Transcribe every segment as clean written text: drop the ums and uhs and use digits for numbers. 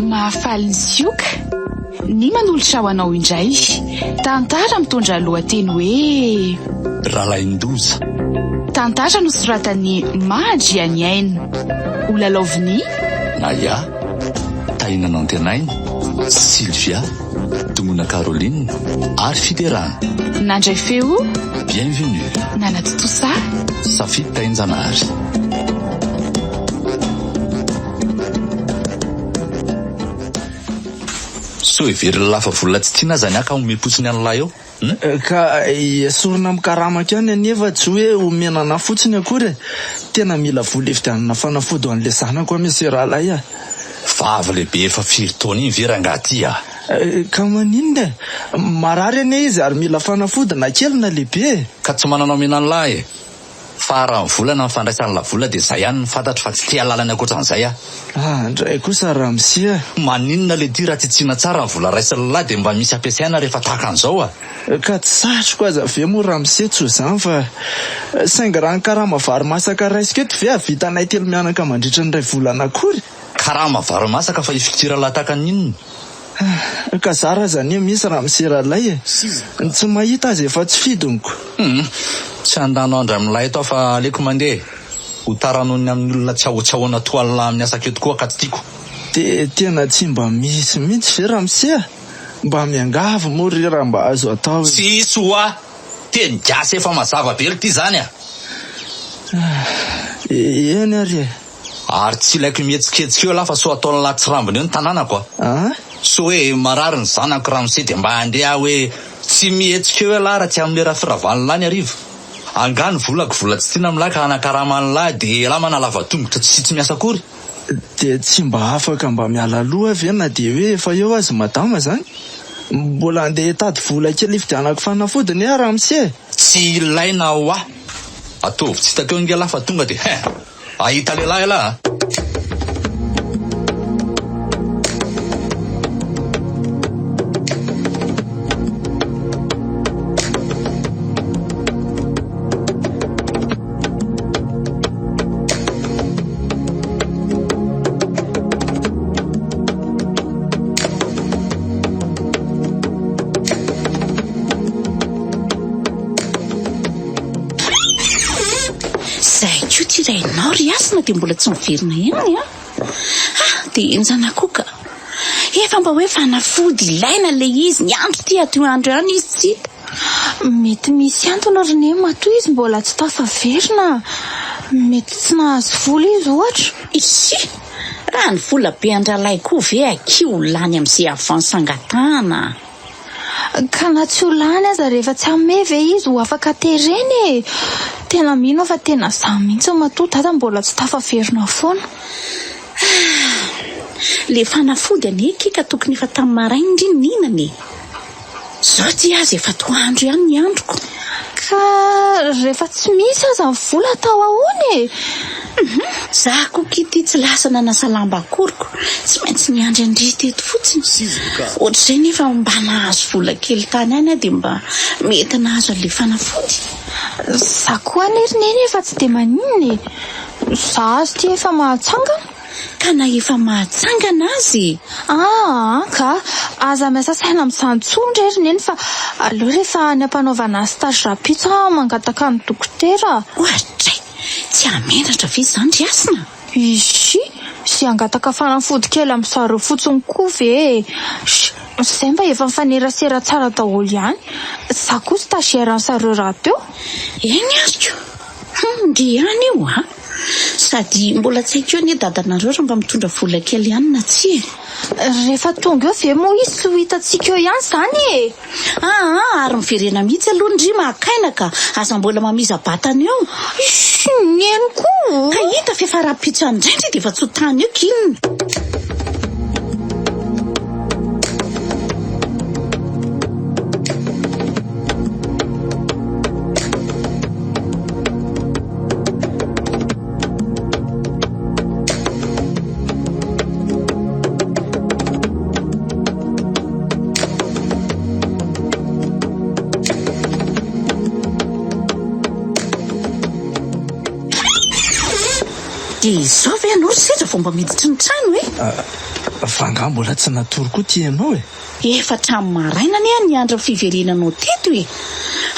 Mahafaly ny sioka ny manolotra ho anao indray. Tantara mitondra lohateny hoe Ralaindoza. Tantara nosoratan'ny Mahadriany Aina. Olalaoviny Naya, Taina Nantenaina, Sylvia, Domona Caroline ary Fiderana. Nandray feo Bienvenue. Nanatotosa Safid Tainjanahary. So every lafa vola tsy tiana zany aka omepotsiny an'lahy eo. Ka esorina mikaramaka ihany anefa tsy hoe omenana fotsiny akory. Tena mila vola efidianana fanafody ho an'le zanako misy rahalay a. Vava lehibe efa 4 taona iny veranga aty a. Ka maninona marary ane izy ary mila fanafody na kely na lehibe. Ka tsy manana omena an'lahy e. Fa raha volana mifandraisan'la vola dia zay ihany ny fantatro fa tsy tia lalany akoatran'izay a. Ndray kosa Ramsia. Maninona le ty raha tsitsiana tsara ny vola raisin'lahy dia mba misy ampiasaina rehefa tahaka an'izao a. Ka tsy satroko aza ve moa Ramsia tsy ho zany fa sainga raha ny karama vary masaka raisiko eto ve avitanay telo mianaka mandritra ny ray volana akory. Karama vary masaka fa ifikira lataka ninona. Ka zara zany misy Ramsia ralay e. Tsy mahita azy efa tsy fidiniko. Tsy andano andra amin'ilay eto fa aleko mandeha ho taranony amin'ny olona tsy ahoana toalina amin'ny asa aketo koa ka tsy tiako. Tena tsy mba misy mihitsy ve Ramsia? Mba miangavy moa ry raha mba azo atao. Tsisy hoa teny gasy efa mazava be ly ty zany a. Eny ary ary tsy ilaiko mihetsiketsiky eo laha fa so ataon'ny lahy tsy rambony eo ny tanànako a. So hoe marary ny zanako Ramsia dia mba andeha hoe tsy mihetsika eo lahy raha tsy amin'ny raha firavan'ny lahy ny arivo. Angano volako vola tsy tiana amin'lahy ka anakarama an'lahy dia lahy manalava tongotra tsy miasa akory. Dia tsy mba afaka mba miala aloha ve na dia hoe efa eo azy madama zany. Mbola andeha hitady vola kely ifidianako fanafodiny a Ramsia. Tsy ilaina hoa. Ataovy tsy takeo inge lahy fa tonga dia ahita lehilahy lahy. Rainao ry asina dia mbola tsy miverina ihany a. Dia enjana koka efa mba hoe fanafody ilaina le izy ny andro ty ato andro ihany izy tsy hita. mety misy antony rene matoa izy mbola tsy tafaverina. Mety tsy nahazo vola izy ohatra. Ishi raha ny vola be andralay koa ve akio lany amin'izay avansangatana. Ka na tsy ho lany aza rehefa tsy ame ve izy ho afaka tereny. Tena mino fa tena za mihitsy matoa dada mbola tsy tafaverina foana. Le fanafody anekika tokony efa tamin'ny maraina indriny ninany. Zao ty azy efa 3 andro ihany ny androko. Ka rehefa tsy misy aza ny vola atao ahoana. Za kokity tsy lasa nanasalamba akoriko. Tsy maintsy miandry andry teto fotsiny. Ohatr'izay nefa mba nahazo vola kely tany any dia mba mety nahazo an'le fanafody. Za koa nerineny efa tsy dia maninona. Za azy ty efa mahatsangana. Ka na efa mahatsangana azy. Ka aza miasa saina amin'izany tsondra erineny fa aleo rehefa ny ampanaovana stage rapitsa mangataka ny dokotera. Ohatray tsy amenatra ve izany ry asina. Ishi sy angataka fanafody kely amin'ny zareo fotsiny koa ve. Izay mba efa mifanerasera tsara daholo ihany. Za koa stagiaire ny zareo raha teo. Eny ariko ndry ihany io a. Sady mbola tsy haiko eo ny dadanareo raha mba mitondra vola kely ihany na tsy. Rehefa tonga eo ve moa izy tsy ho hitantsika eo ihany zany. Ary miverena mihitsy aloha ndry makaina ka aza mbola mamiza batany eo. Neny koa. Ka hita fa efa rapitso andraindray dia efa tsy ho tany eo kinona. Dia izao ve anao sendra fomba miditry ny trano Vanga mbola tsy natory koa ty ianao efa trano maraina ne ny andro fiverenanao teto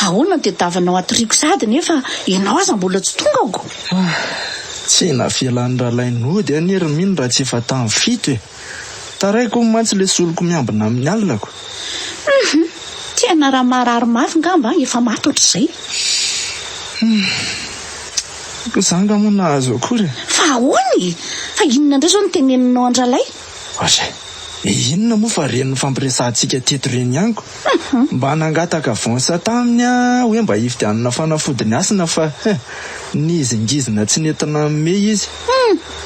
ahoana dia davanao atoriako sady nefa ianao aza mbola tsy tongako tsy nafialan'ny rahalainody aniry mino raha tsy efa tamin'ny fito taraiko mantsy le soloko miambina amin'ny alina tena raha marary mafy ngamba efa maty ohatr'izay zanga moa nahazo akory fa ahoany fa inona indray zao ny teneninao andralay inona moa fa reniny fampiresantsika teto reny ianiko mba nangataka vonsa taminy hoe mba hifidianana fanafodiny asina fa nizingizina tsy nentina me izy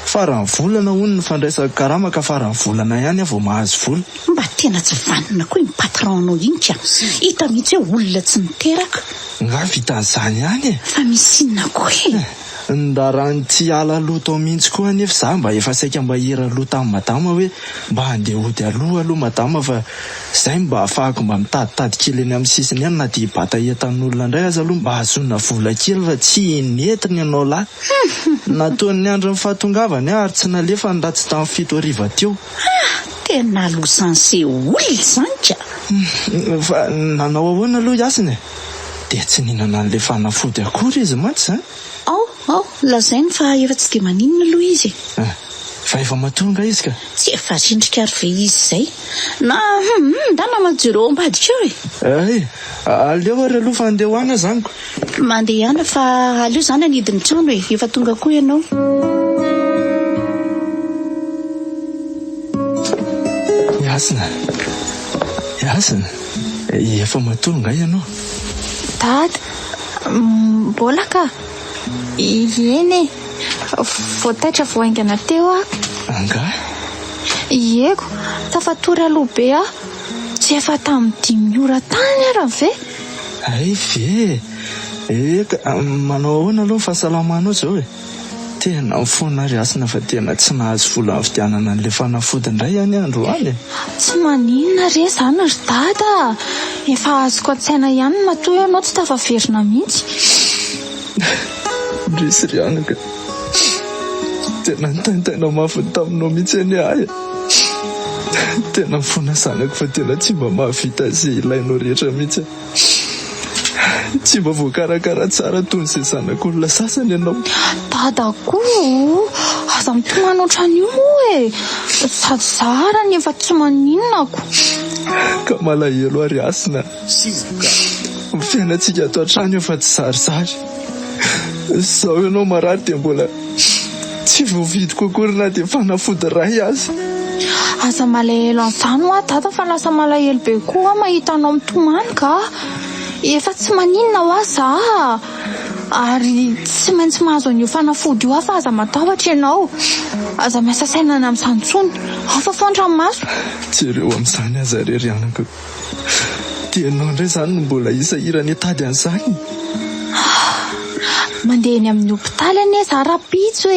farany volana hono ny fandraisaka karama ka farany volana ihany vao mahazo vola mba tena tsy vanina koa ny patronao iny ka hita mihitsy hoe olona tsy niteraka nga vitan'izany ihany fa misy inona koa ndarany tsy ala loha tao mihitsy koa nefa za mba efa saika mba hira loha tamin'ny madama hoe mba handeha hody aloha madama fa zay mba ahafahako mba mitaditady kely eny amin'ny sisiny ihany na dia bata entan'olona indray aza aloha mba hahazoana vola kely fa tsy netiny ianao lahy nataon'ny andro ny fahatongavany ary tsy nalefa ny ratsy tamin'ny 7 ariva teo tena losanse olona zany ka fa nanao ahoana aloha iasiny dia tsy ninana n'le fanafody akory izy mantsy zany lazainy fa efa tsy dia maninona aloha izy fa efa matonga izy ka tsy efa rindrika ary ve izy zay na ndana majero ambadika aleo ary aloha fa andeha hoana zaniko mandeha ihany fa aleo zany anidiny trano efa tonga koa ianao Yasina efa matonga ianao Dad mbola ka eny voataitra voaingana teo anga ieko tafatory aloha be tsy efa tamin'ny 5 ora tany ara ve eka manao ahoana aloha fahasalamanao zao tena mifona ary Asina fa tena tsy nahazo vola amin'ny fidianana an'le fanafody indray ihany andro any tsy maninona re zany ry Dada efa azoko an-tsaina ihany matoa ianao tsy tafaverina mihitsy ndrisy ry anaka tena nitaintaina mafy taminao mihitsy any ahy tena mifona zanako fa tena tsy mba mahavita izay ilainao rehetra mihitsy tsy mba voakarakara tsara toy izay zanak'olona sasany ianao Dadako aza mitomana ohatrany io moa sady zara nefa tsy maninonako ka malahelo ary Asina ny fiainantsika ato an-trano efa tsy zarizary zao ianao marary dia mbola tsy voavidiko akory na dia fanafody ray aza malahelo an'izany ho Dada fa lasa malahelo be koa mahita anao mitomany ka efa tsy maninona ho aza ary tsy maintsy mahazo an'io fanafody io fa aza matahotra ianao aza miasa sainana amin'izany intsony afa foan-dranomaso jereo amin'izany aza rery anako tianao indray izany no mbola isahirany tady an'izany mandeha eny amin'ny hopitaly anie za rapitso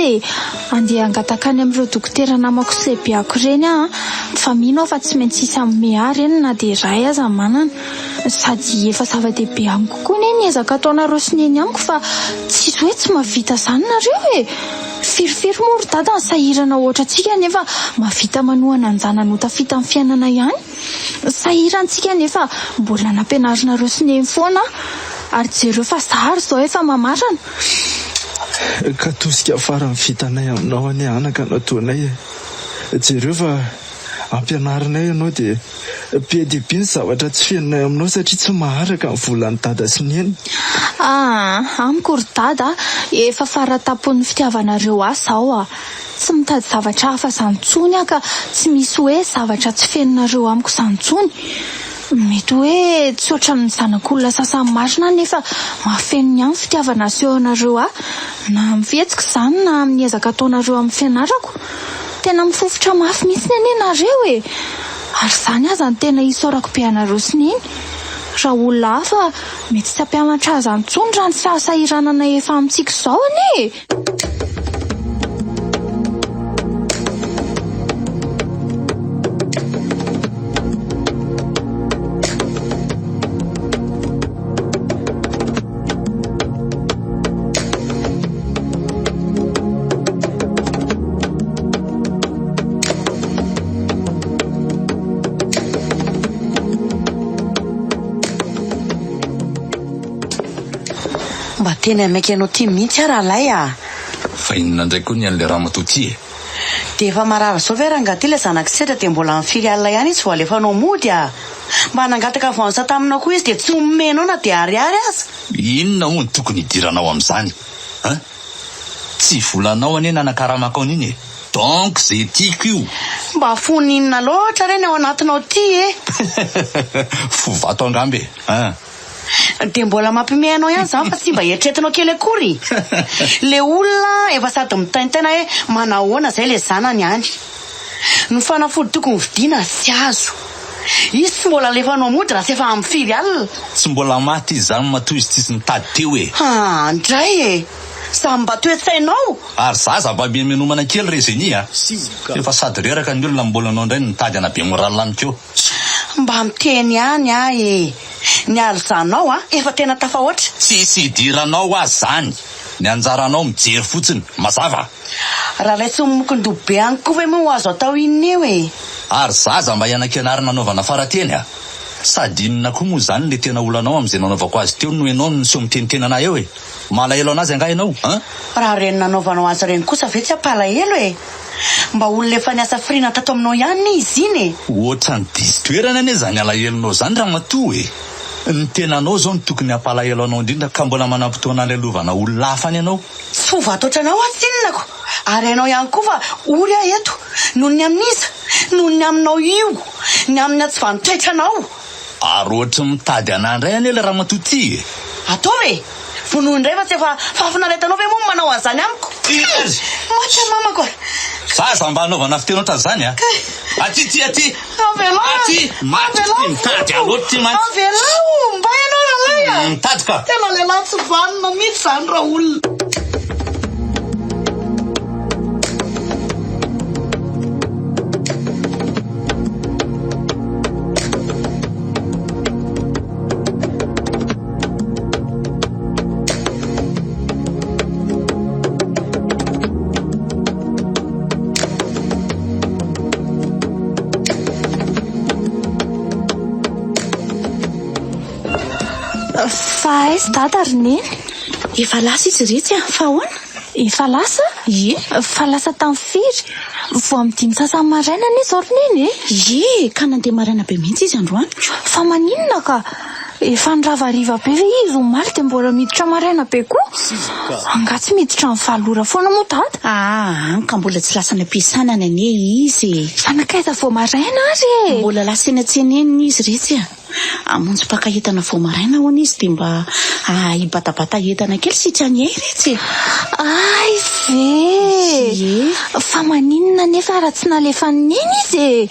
andeha angatakany amin'ireo dokotera namako sy lehibeako ireny fa mino fa tsy maintsy isy amin'ny mehary eny na dia iray aza manana sady efa zava-dehibe amiko koa ny ezaka ataonareo sy neny amiko fa tsy hoe tsy mahavita izany nareo firifiry moa ry Dada ny sahirana ohatra antsika nefa mahavita manohana anjana notafita amin'ny fiainana ihany sahirantsika nefa mbola nampianarinareo sy neny foana ary jereo fa zary zao efa mamarana ka tosika farany vitanay aminao any anaka nataonay jereo fa ampianarinay ianao dia be dia be ny zavatra tsy fiainanay aminao satria tsy maharaka ny volan'ny Dada sy neny amiko ry Dada efa faratapon'ny fitiavanareo azy zao tsy mitady zavatra hafa zantsony ka tsy misy hoe zavatra tsy fiainanareo amiko zantsony mety hoe tsy ohatran'ny zanak'olona sasany marina nefa mahafeno ihany fitiavana asehonareo na amin'ny fihetsika izany na amin'ny ezaka ataonareo amin'ny fianarako tena mifofotra mafy mihitsy ny anenareo ary izany aza ny tena isaorako be anareo sy neny raha olona hafa mety tsy hampianatra azy antsony raha ny fahasahiranana efa amintsika izao anie Tena maika anao ty mihitsy rahalay fa inona indray koa ny an'le ramatoa ty dia efa marary zao ve rangaty ilay zanaka setra dia mbola amin'ny filiale ihany izy vao alefanao mody mba nangataka vansa taminao koa izy dia tsy omenao na dia ariary aza. Inona hono tokony hidiranao amin'izany tsy volanao anie nanakaramako an'iny donc zay tiako io mba foninona loatra reny ao anatinao ty fovato angambe dia mbola mampimehanao ihany zany fa tsy mba eritretinao kely akory le olona efa sady mitaintaina hoe manahoana zay le zanany any ny fanafody tokony vidiana sy azo izy tsy mbola alefanao mody raha sy efa amin'ny filiale tsy mbola maty izy zany matoa izy tsisy nitady teo andray samy mba toe-tsainao ary zaza mba mimenomana kely rezeny efa sady reraka ny olona mbola anao indray nitady anabe moralaniko mba miteny ihany ny alzanao efa tena tafahoatra tsisy hidiranao azy zany ny anjaranao mijery fotsiny mazava raha lay tsy mokondobo be any koa ve moa azo atao inona eo ary zaza mba iana-kianarina anaovana farateny sady inona koa moa zany le tena olanao am'izay nanaovako azy teo no ianao ny somitenitenana eo malahelo anazy anga ianao raha reny nanaovanao azy reny kosa ve tsy apalahelo mba olona efa niasa firina tato aminao ihany izy iny ohatra ny distoerana ane zany alahelonao zany raha matoa ny tenanao zao ny tokony apalahelo anao indrindra ka mbola manam-potoana lelovana olona hafany ianao tsy fovatotranao atsinonako ary ianao ihany koa fa ory eto noho ny amin'iza noho ny aminao io ny amin'ny tsy vanotoetranao ary ohatra mitady anandray ane le raha matoa ty atao ve vonohy indray fa tsy efa fafinaretanao ve moa manao an'izany amiko mata mamako zaza mba anaovana fitenao tazany aty mitady aloatra ty mantsy avelao mba ianao rahalay mitady ka tena lehilahy tsy vanina mihitsy zany raha olona fa aizy dada ry neny efa lasa izy retsy fa ahoana efa lasa fa lasa tamin'ny firy vo amin'ny 5 sasany maraina anie zao ry neny ka nandeha maraina be mihitsy izy androany fa maninona ka efa nravariva be ve izy omaly dia mbola miditra maraina be koa anga tsy miditra ny valora foana moa dada ka mbola tsy lasa ny ampiasanany anie izy fanakaiza vo maraina ary mbola lasa eny antseneny izy retsy amonjy mpaka entana vo maraina hoana izy dia mba hibatabata entana kely sitrany ay retsy ay ve fa maninona nefa raha tsy nalefa neny izy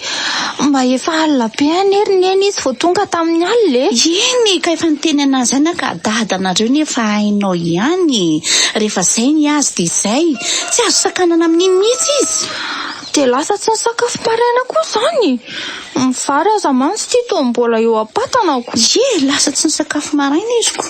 mba efa alina be anery neny izy vo tonga tamin'ny alina iny ka efa niteny anazy any ka dadanareo nefa hainao ihany rehefa zay ny azy dia zay tsy azo sakanana amin'iny mihitsy izy dia lasa tsy nisakafo maraina koa zany mivary aza mantsy ty to mbola eo ampatanako lasa tsy nisakafo maraina izy ko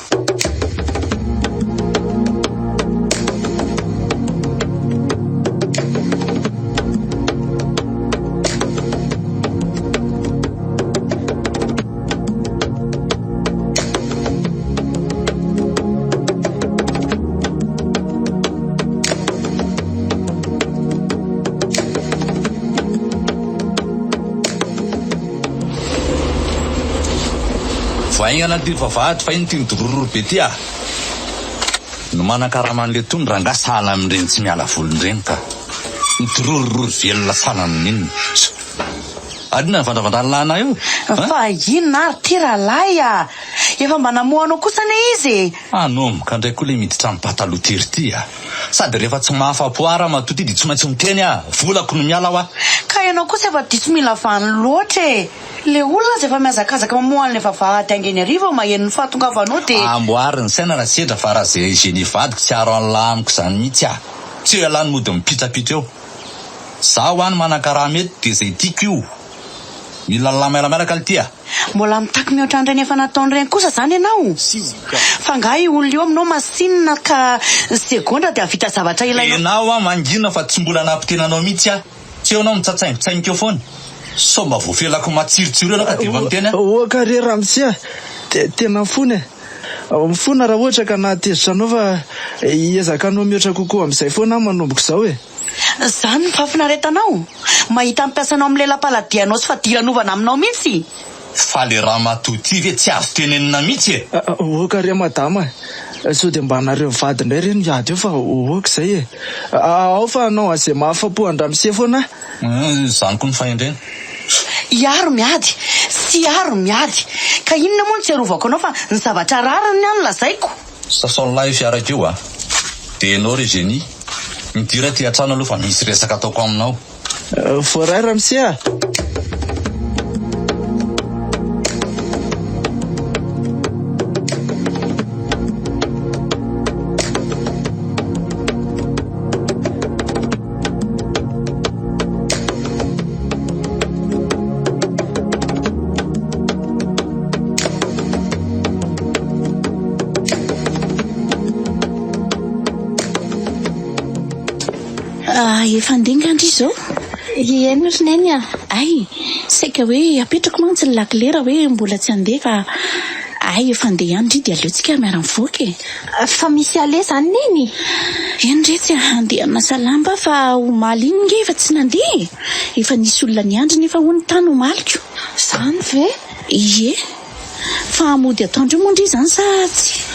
vaingana ty vavahady fa iny ty midorororo be ty no manakaraman'le tony ranga sahala amin'ireny tsy miala volon'ireny ka midorororo velona sana amin'inony adina ny vandravandranilana io fa inona ary ty rahalahy efa mba namohanao kosa ne izy anomboka indray koa le miditra amin'ny pataloha tery ty sady rehefa tsy mahafapo ara matoa ty dia tsy maintsy miteny volako no miala ho ka ianao kosa efa diso mila vany loatra le olona zay efa miazakazaka mamohan'ny vavahady angeny ariva maheno ny fahatongavanao dia amboary ny saina raha sedra fa raha zay geny vadiko tsy aro an'lamiko zany mihitsy tsy hoe alany mody mipitsapitra eo zaho any manakaraha mety dia zay tiako io mila lamailamalaka le ty mbola mitaky mihoatra an'ireny efa nataon'ireny kosa zany ianao fa nga io olona io aminao masinina ka segondra dia avita zavatra ilainao mangina fa tsy mbola nampitenanao mihitsy tsy eo anao mitsatsaingotsaingika eo foana so mba voafelako matsirotsiro eo ka dia efa miteny oakare ramotsia tena fony Mifona raha ohatra ka nahatezitra anao fa iezaka anao mihoatra kokoa amin'izay foana manomboko izao e. Zany ny fafinaretanao mahita ampiasanao amin'ny lelam-paladianao sy fadilanovana aminao mihitsy. Fa le raha matoty ve tsy azo tenenina mihitsy e. Oka ry madama, sao dia mba nareo vady indray reny miady eo fa oka izay e. Ao fa anao azay mahafapo andramose foana. Zany koa ny fahendrena. Iaro miady sy aro miady ka inona moa ny tsy arovako anao fa ny zavatra rariny any lazaiko. Sasololahy fiaraka io a. Dia enao ry Génie, midira ty an-trano aloha fa misy resaka ataoko aminao. Voaray ramose a. Efa andingandry izao. Eny ry neny a. Ay, saika hoe apetrako mantsy ny lakilera hoe mbola tsy handeha fa ay efa andeha andry dia aleontsika miara-mivoaka e. Fa misy ale zany neny. Eny re tsy handeha nasa lamba fa omaly iny nge efa tsy nandeha. Efa nisy olona niandry nefa ho ny tany omaliko. Zany ve? Ie. Fa mody ataondro mondry izany sa tsy?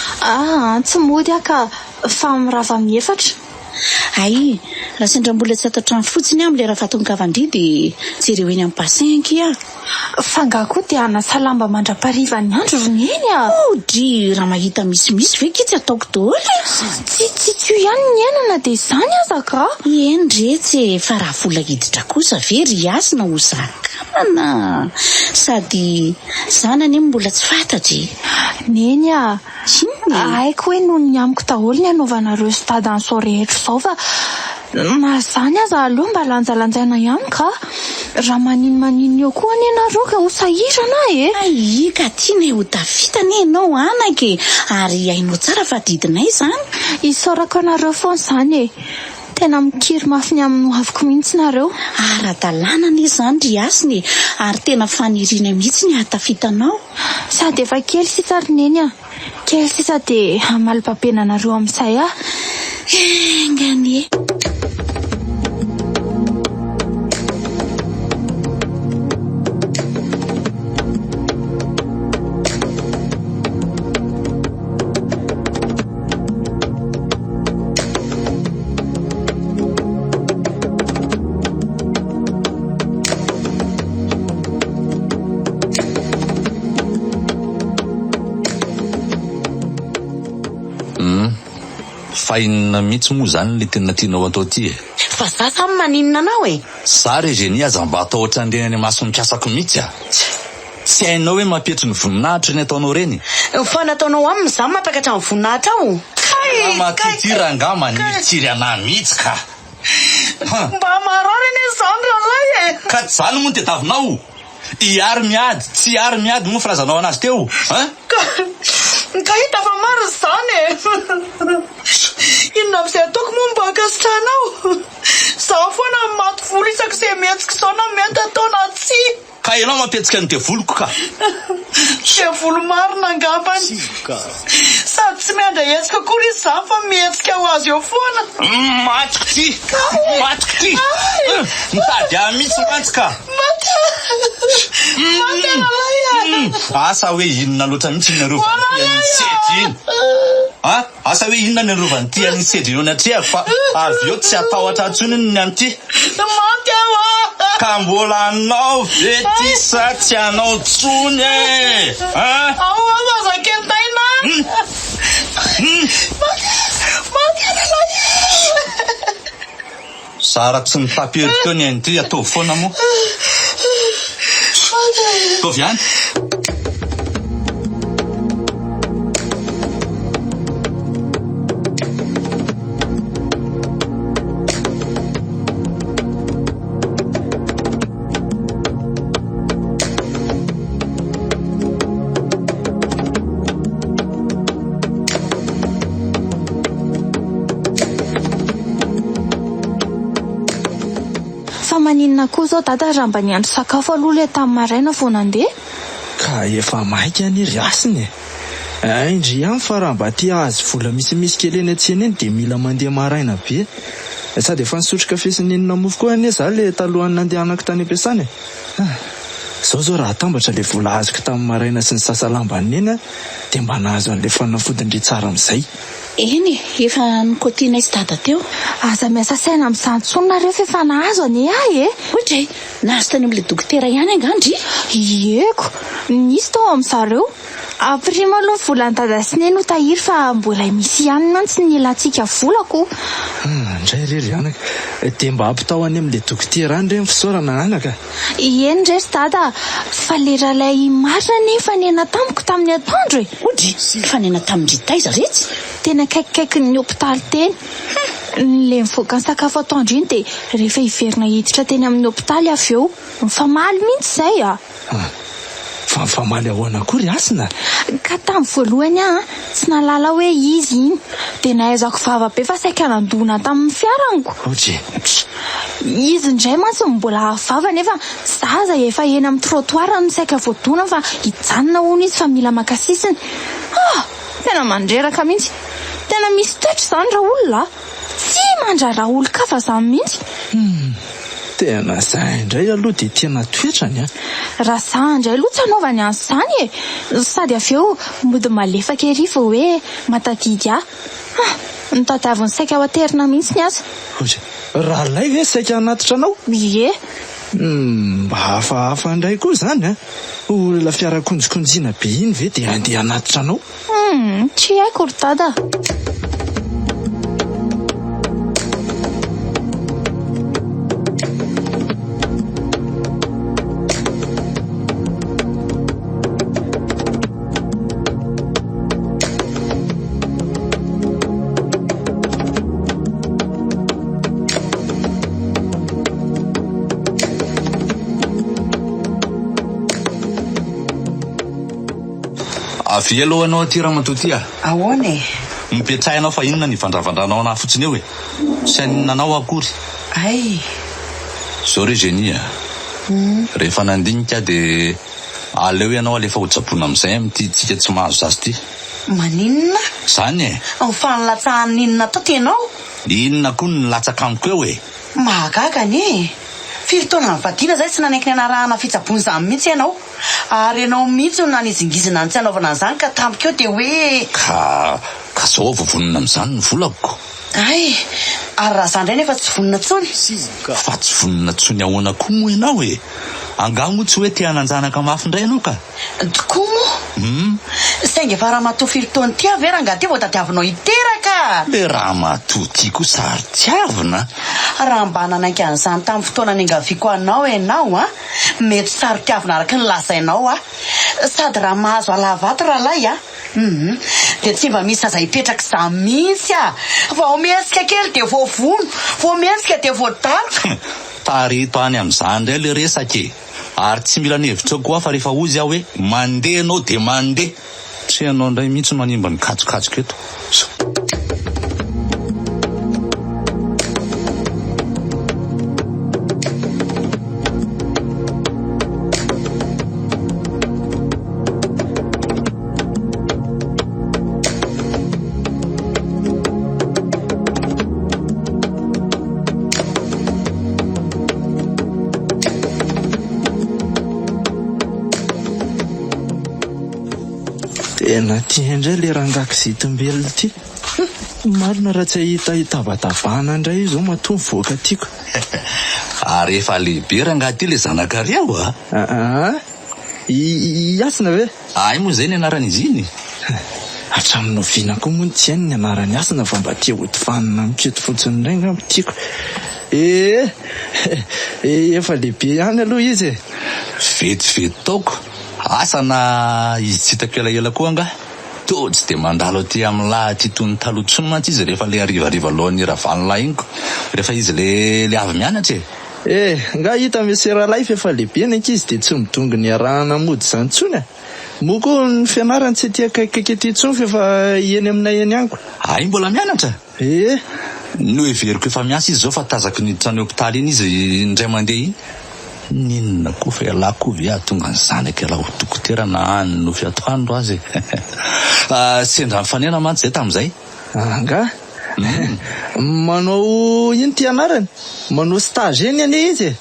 Tsy mody aka fa mirava miefatra. Ay, raha sendra mbola tsy atatrano fotsiny amin'ny lera fatongavandry dia jereo eny amin'ny bassin kia. Fa nga koa dia anasa lamba mandrapariva ny andro ry neny a. Dry raha mahita misimisy ve tsy ataoko daholo. Tsy io ihany ny ainana dia izany aza ka. Eny retsy fa raha vola hiditra kosa ve ry asina ho zakanana sady zanany mbola tsy fantatry. Neny a, haiko hoe noho ny amiko daholo ny anaovanareo stade en sort rehetra izao fa na zany aza aloha mba lanjalanjaina ihany ka raha maninona eo koa any ianareo ka ho sahirana e. Ay ka tiana ho tafitany ianao anake ary hainao tsara fa didinay zany. Isaorako anareo foana zany e. Tena mikiry mafy ny amin'ny hoaviko mihitsy nareo. Ara-dalàna anie zany ry asiny ary tena faniriana mihitsy ny hatafitanao. Sady efa kely sisa ry neny a. Kely sisa dia amalimpapena nareo amin'izay a. Nganie. Fa inona mihitsy moa zany le tena tianao atao ty e. Fa za samy maninona anao e. Za re Génie aza mba atao ohatran'ireny any maso mikasako mihitsy a. Tsy hainao hoe mampetro ny voninahitra ny ataonao reny. Fa nataonao aminy za mampiakatra ny voninahitra ao. Matitira nga manitiry anahy mihitsy ka. Mba marary ny zany rahay e. Ka zany moa ny tetavinao. Iary miady, tsy iary miady moa firazanao anazy teo. Ka hita fa maro zany e. Inona amin'izay ataoko moa mba hakasitrahanao. Zaho foana maty volo isak'izay mihetsika izao na mety ataona tsy. Ka ianao mampetsika ny devoloko ka. Devolo marina angambany. Sady tsy miandra hetsika kory izy zany fa mihetsika ho azy eo foana. Matiko ty. Matiko ty. Mitady ahy mihitsy mantsy ka. Asa hoe inona loatra mihitsy ny arovan'ny sedy iny. Asa hoe inona ny arovan'ny ty an'ny sedy io natrehako fa avy eo tsy atahotra intsony ny an'ity. Ka mbola anao ve ty sa tsy anao tsony e. Ao azakentaina. Sarako sy mitapery teo ny an'ity atao foana moa. Tovy ihany. Maninona koa zao dada raha mba niandro sakafo aloha le tamin'ny maraina vao nandeha. Ka efa maika ny ry asiny e. Indry ihany fa raha mba tia azy vola misimisy kely eny atsena eny dia mila mandeha maraina be. Sady efa nisotro kafe sy ninona mofo koa anie za le talohan'ny nandehanako tany am-piasana. Zao raha atambatra le vola azoko tamin'ny maraina sy ny sasalambany eny dia mba nahazo an'le fanafodin-dry tsara amin'izay. Eny efa nikotiana izy dada teo. Aza miasa saina amin'izany tsony nareo fa efa nahazo anie ahy e. Ohatra nahazo tany amin'le dokotera ihany angandry. Ieko nisy tao amin'zareo. Aprima aloha volan'ny dada sy neny ho tahiry fa mbola misy ihany mantsy ny ilantsika volako. Indray rery anaka dia mba ampitao any amin'le dokotera any re fisaorana anaka. Eny ry dada fa leralay marina nefa nena tamiko tamin'ny atoandro e. Odry fa nena tamin'ry taiza retsy. Tena kaikikaiky ny hôpitaly teny. Le mivoaka ny sakafo atoandro iny dia rehefa hiverina hiditra teny amin'ny hôpitaly avy eo mifamaly mihitsy izay a. Fa mifamaly ahoana akory asina? Ka tamin'ny voalohany tsy nalala hoe izy iny dia nahaizako vava be fa saika nandona tamin'ny fiarango. Ohatry. Izy indray mantsy mbola vava nefa zaza efa eny amin'ny trottoir no saika voadona fa hijanona hono izy fa mila maka sisiny. Tena mandreraka mihitsy. Tena misy toetra izany raha olona. Tsy mandrara olo-kafa izany mihitsy. Tena zay indray aloha dia tena toetrany. Raha za indray aloha tsy hanaovany an'izany e. Sady avy eo mody malefaka ery vao hoe matadidy ahy. Ny tadiaviny saika ao aterina mihitsy ny aza. Raha lay hoe saika hanatitra anao? Ie. Mba hafahafa indray koa izany olona fiarakonjokonjiana be iny ve dia andeha hanatitra anao? Tsy haiko ry dada. Avy aloha anao aty ramatoty ahoana e? Mipetrahinao fa inona ny vandravandranao anahy fotsiny eo e? Sy aninanao akory? Ay. Zao re Génie rehefa nandinika dia aleo ianao alefa hotsaboana amin'izay amin'ity tsika tsy mahazo zazy ity. Maninona? Zany e. Ny fanlatsahan'ny inona tato ianao? Inona koa ny latsaka amiko eo e? Mahagaga anie. Firy taona nivadiana zay tsy nanaiky ny anarahana fitsabony izany mihitsy ianao. Ary ianao mihitsy no nanizingizina ny tsy hanaovana an'izany ka tamiko eo dia hoe ka zao vovonina amin'izany ny volako. Ay, ary raha izany indray nefa tsy vonina tsony. Fa tsy vonina tsony ahoana koa moa ianao e? Angaha moa tsy hoe te hananjanaka mafy indray ianao ka? Tokoa moa. Saingy efa raha matoa firy taona ty avy raha angaha ty vao tadiavinao hiteraka. Le raha matoa ty koa sary tiavina. Raha mba nanaiky an'izany tamin'ny fotoana ningaviako anao ianao mety sary tiavina araka ny lazainao sady raha mahazo alavato raha lay dia tsy mba misy aza hipetraka izany mihitsy vao mihetsika kely dia voavono, vao mihetsika dia voataloka. Tareto any amin'izany indray le resaka e. Ary tsy mila nevitra koa fa rehefa ozy aho hoe mandeha anao dia mandeha. Tsy ianao indray mihitsy manimba ny katsokatsoko eto. Tena tia indray le rangaka zitombelona ity. Marina raha tsy ahita hitabatavana indray izao matoa mivoaka tiako. Ary efa lehibe rangaha ty le zanakareo Iasina ve? Ay moa zay ny anaran'izy iny. Hatraminao vinako moa tsy hainy ny anarany Iasina fa mba tia hodifanina miketo fotsiny indray angamba tiako. Efa lehibe ihany aloha izy e. Vetivety taoko. Asana izy tsy hitako elaela koa angaha. To tsy dia mandalo aty amin'ny lahatra itony talotsony mantsy izy rehefa le arivariva alohan'ny ravanolahy iniko. Rehefa izy le avy mianatra e. Nga hita mesera life efa lehibe ny ankizy dia tsy midongy ny arahana mody izany tsony moa koa ny fianarany tsy tia kaikaiky aty intsony fa efa eny aminay eny aniko. Ay mbola mianatra? No everiko efa miasa izy zao fa tazaky niditra ny hôpitaly iny izy indray mandeha iny. ninona koa fa ialako via tonga ny zanaka raha ho dokotera na any no fiatoandro azy sendra mifanena mantsy zay tamin'izay anga manao ino ty anarany manao stage eny ane izy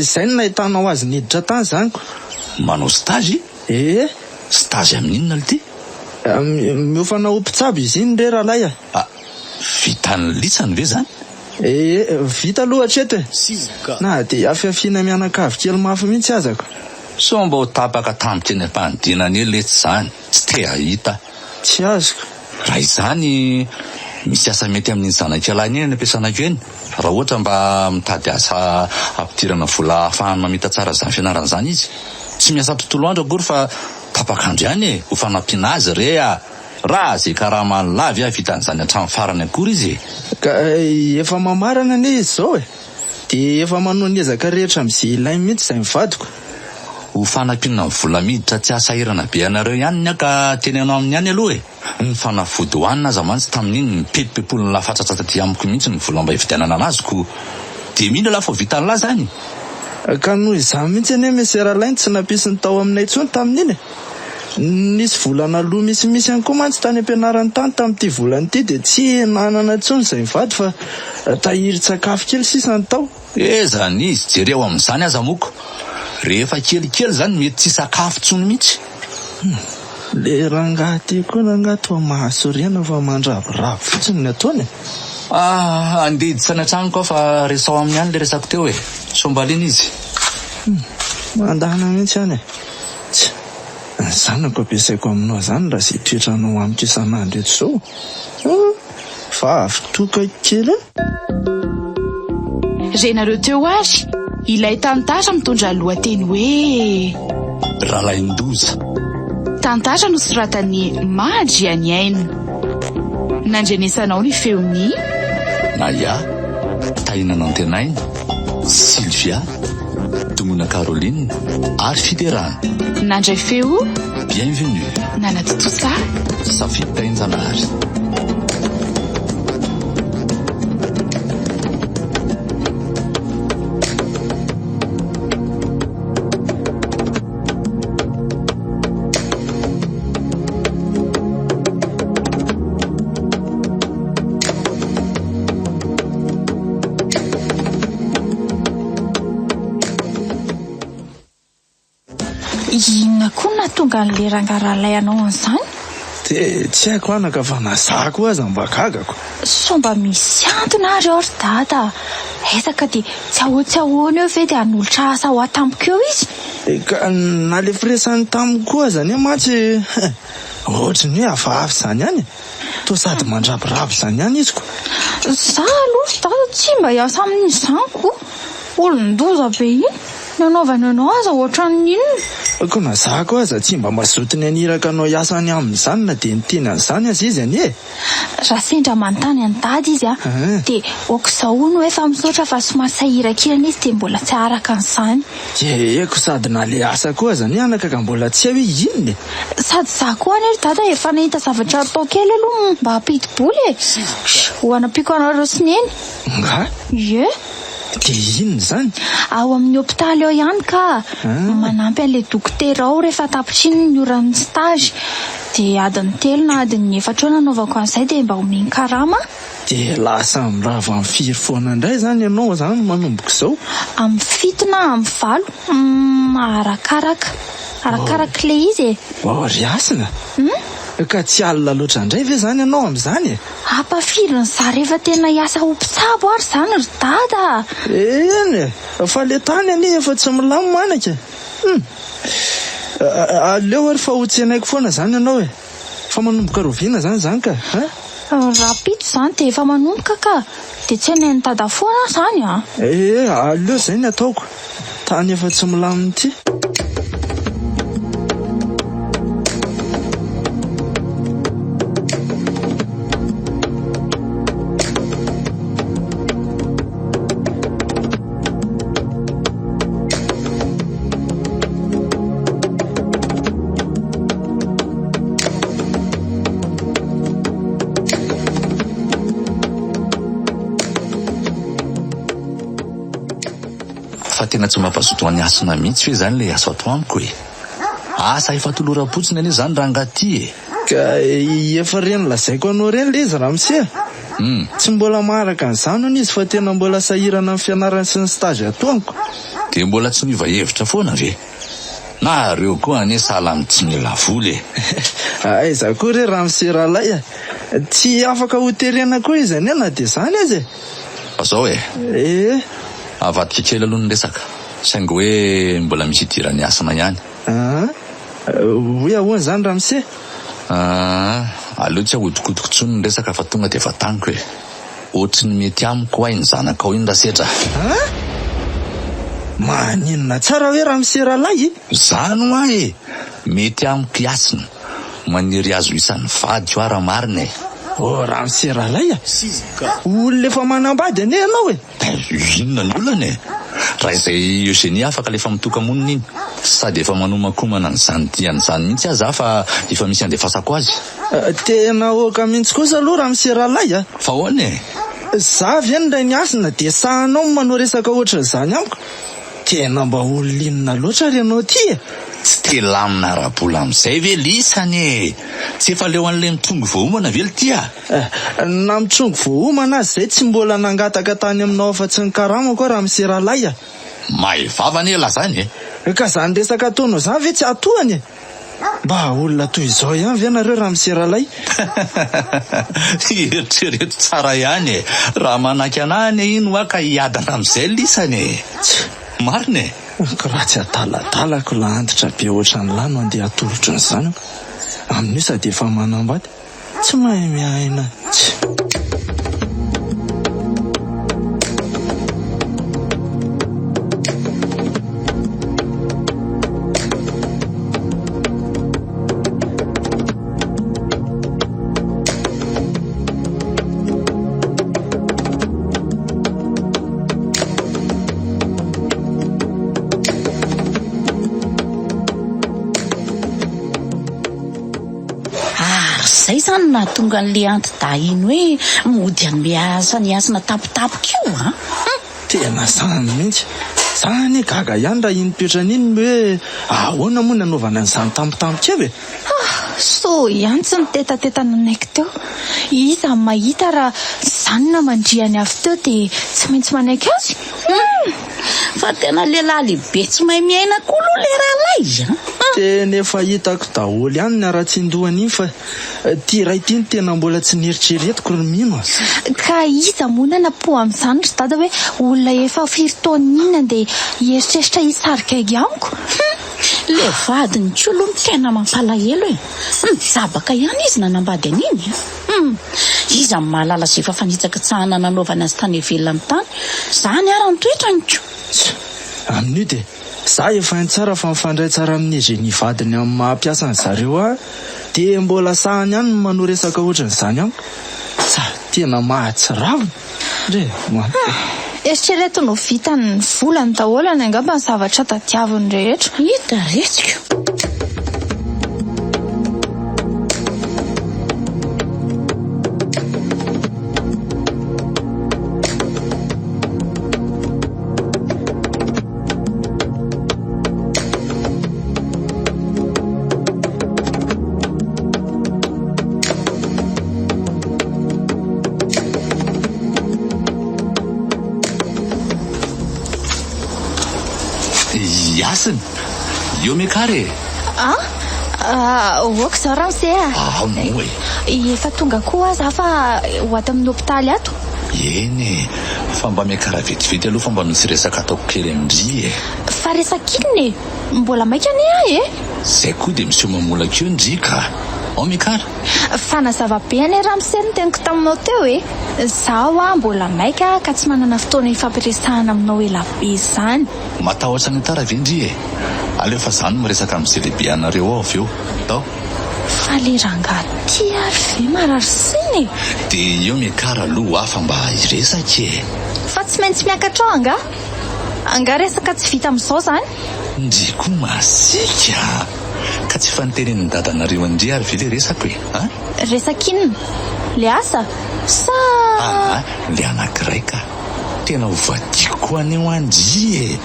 izay no nahitanao azy niditra tany zaniko manao stage stage amin'inona le ty miofana ho mpitsabo izy iny re rahalay vitany litsany ve zany vita aloha hatreto na dia afiafiana mianakavy kely mafy mihitsy azako so mba ho tapaka tampoka eny ampanidinana eny le tsy zany tsy te ahita tsy azoko raha izany misy asa mety amin'iny zanak'elahy eny ampiasanako eny raha ohatra mba mitady asa ampidirana vola ahafahany mamita tsara zany fianarana zany izy tsy miasa tontolo andro akory fa tapakandro ihany ho fanampiana azy re raha zay karahamany lavy vitan'izany hatramin'ny farany akory izy ka efa mamarana ane izy zao dia efa manao ny ezaka rehetra amin'izay ilainy mihitsy izay mivadiko ho fanampiana ny vola miditra tsy asahirana be anareo ihany ny aka teny anao amin'ny ihany aloha ny fanafody hoanina aza mantsy tamin'iny mipetipepolo ny lafatsatsataty amiko mihitsy ny vola mba hividianana anaziko dia mino lafa vita nylahy zany ka noho izany mihitsy ane meseralainy tsy nampisy ny tao aminay tsony tamin'iny nisy volana aloha misimisy ihany koa mantsy tany ampianarany tany tamin'ity volany ity dia tsy nanana tsony izay mivady fa tahiry-tsakafo kely sisa ny tao zany izy jereo amin'izany aza moko rehefa kelikely zany mety tsy sakafo tsony mihitsy le rangahy ty koa nangato mahasoriana fa mandraboravo fotsiny ny ataony andiditsany an-trano koa fa resao amin'ny ihany le resako teo sombalina izy mandana mihitsy ihany ny zanako ampiasaiko aminao zany raha zay toetranao amiko isan'andro eto zao fa avy toka kely renareo teo ary ilay tantara mitondra lohateny hoe Ralaindoza tantara nosoratany Mahadriany Aina nandrenesanao ny feony Naya Tainana Antenaina Sylvia Domona Caroline ary Fiderana nandray feo bienvenue nanatotosa Safid Tainjanary inona koa natonga n'le rangaralay anao an'izany dia tsy haiko anaka fa nazako aza mba gagako somba misy antona ary ry dada ezaka dia tsy ahoana eo ve dia hanolotra asa ho atampoka eo izy ka na le firesany tamiko koa zany mantsy ohatry ny hoe hafahafa zany ihany to sady mandraboravo zany ihany izy ko za aloha dada tsy mba hiasa amin'izanko olon-doza be iny nanaovana anao aza ohatran'inona ko nazako aza tsy mba mazotiny aniraka anao hiasany amin'izany na dia niteny an'izany azy izy any raha sendra manontany any dady izy dia okizao no efa misaotra fa somary sahirakirana izy dia mbola tsy araka an'izany eko sady na le asa koa zany anaka ka mbola tsy hoe inony sady za koa any ry dada efa nahita zavatra atao kely aloha mba hampidi-boly ho anampiko anareo sineny nga dia inona zany ao amin'ny hopitaly ao ihany ka manampy an'ilay dokotera ao rehefa tapitriny ny oran'ny stage dia adiny 3 na adiny 4 eo nanaovako an'izay dia mba homeny karama dia lasa mirava amin'ny 4 foana indray zany ianao zany manomboka izao amin'ny 7 na amin'ny 5 arakaraka le izy riasina ka tsy alina loatra indray ve zany ianao amin'izany ampafiriny za rehefa tena hiasa ho mpitsabo ary zany ry dada eny fa le tany anie efa tsy milamo manaka aleo ary fa hotsenaiko foana zany ianao fa manomboka roviana zany ka rapito zany dia efa manomboka ka dia tsy hainay tada foana zany aleo zay ny ataoko tany efa tsy milaminy ity tena tsy mampazoto any asina mihitsy fe zany le aso atao amiko e. Asa efa tolora-potsiny anie zany raha angaty e. Ka efa reny lazaiko anao reny le izy Ramose. Tsy mbola maharaka an'izany hono izy fa tena mbola sahirana amin'ny fianarany sy ny stage atoaniko. De mbola tsy niva hevitra foana ve? Na reo koa anie salamy tsy mila voly e. Aiza koa re Ramose Ralay a. Tsy afaka hoterena koa izy anie na de zany azy. Azao e. Avadika kely aloha ny resaka. Saingy hoe mbola misy idirany asana ihany. Hoe ahoana zany Ramose? Aleo tsy ahodikoodiko tsony ny resaka fa tonga de efa taniko e. Ohatry ny mety amiko ahy ny zanakao iny rasetra. Maninona tsara hoe Ramose Ralay? Zany ho ahy e. Mety amiko iasina. Maniry azo isan'ny vadiko ara marina e. Ramose Ralay a? Olona efa manambady ane ianao e? Inona ny olana e? Raha izay Eugénie afaka lefa mitoka monina iny. Sady efa manomakomana n'izany diany zany mihitsy aza fa efa misy andefasako azy. Tena oka mihitsy kosa aloha Ramose Ralay a? Fa hoana e? Za ve ndray niasina de sahanao manao resaka ohatran'izany amiko. Tena mba ololinona loatra ry ianao ty e. Tsy te lamina rabola am'izay ve lisany e. Tsy efa leo an'le mitrongo voahomana ve le tia? Na mitrongo voahomana azy zay tsy mbola nangataka tany aminao fa tsy ny karama koa Ramose Ralay a. Maivavany ela zany e. Ka zany resaka ataonao zany ve tsy atohany e? Mba olona toy izao ihany ve nareo Ramose Ralay? Eritrereto tsara ihany e. Raha manaky anahany iny hoa ka hiadana am'izay lisany e. Marina e. Raha tsy adaladalako la antitra be ohatran'ny lano andeha atolotro ny zanako. Amin'io sady efa manambady. Tsy mahay miaina. Zay zany nahatonga an'le anti-da iny hoe mody an'le asa ny asina tapitapika io a. Tena zany mihitsy. Zany gaga ihany raha iny toetran'iny hoe ahoana moa nanaovana an'izany tampotampoka eo e. So ihany tsy nitetateta nanaiky teo. Iza mahita raha zany na mandriany avy teo de tsy maintsy manaiky azy. Fa tena lehilahy lehibe tsy mahay miaina koa aloha le Ralay a. Tena efa hitako daholo ihany ny ara-tsindohany iny fa ty ray ty ny tena mbola tsy nieritreretiko ry mino. Ka iza monana po amin'izany ry dada hoe olona efa firy taona inona de hieritreritra hisarika amiko. Le vadiny tsolo tena mampalahelo e. Mijabaka ihany izy nanambady an'iny. Izy amin'ny mahalala izay efa fanitsaka tsahana nanaovana azy tany ivelona amin'ny tany. Zany ara ny toetrany ko. Amin'io de za efa hainy tsara fa mifandray tsara amin'ny Eugénie vadiny amin'ny mahampiasany zareo a de mbola sahany ihany manao resaka ohatran'izany amiko. Tena mahatsiravina. Eritrereto no vitany volany daholo ny angamba ny zavatra tadiaviny rehetra. Hita retsika. Yasiny, io mekare. Oaka zao Ramose a. Moa e. Efa tonga koa za fa ho ato amin'ny hopitaly ato. Eny fa mba mekara vetivety aloha fa mba misy resaka ataoko kely amindry e. Fa resak'inona e? Mbola maika ane ahy e? Zay koa de misy mamolaka eo ndry ka. Ao mekara. Fanazava be ane Ramose ny teniko taminao teo e. Zaho mbola maika ka tsy manana fotoana ifampiresahana aminao ela be zany. Matahotra ny tara vendry e. Aleo fa zany miresaka amin'izay lehibe anareo ao avy eo. Tao. Fa le rangahy ty ary ve marary siny e. De eo mekara aloha hafa mba hiresaka e. Fa tsy maintsy miakatra ao anga resaka tsy vita amin'izao zany. Ndry koa masika. Ka tsy fanteren'ny dadanareo andry ary ve le resako e. Resak'inona? Le asa? Sa le anankiray ka. Tena hovadiko koa aneo andry e.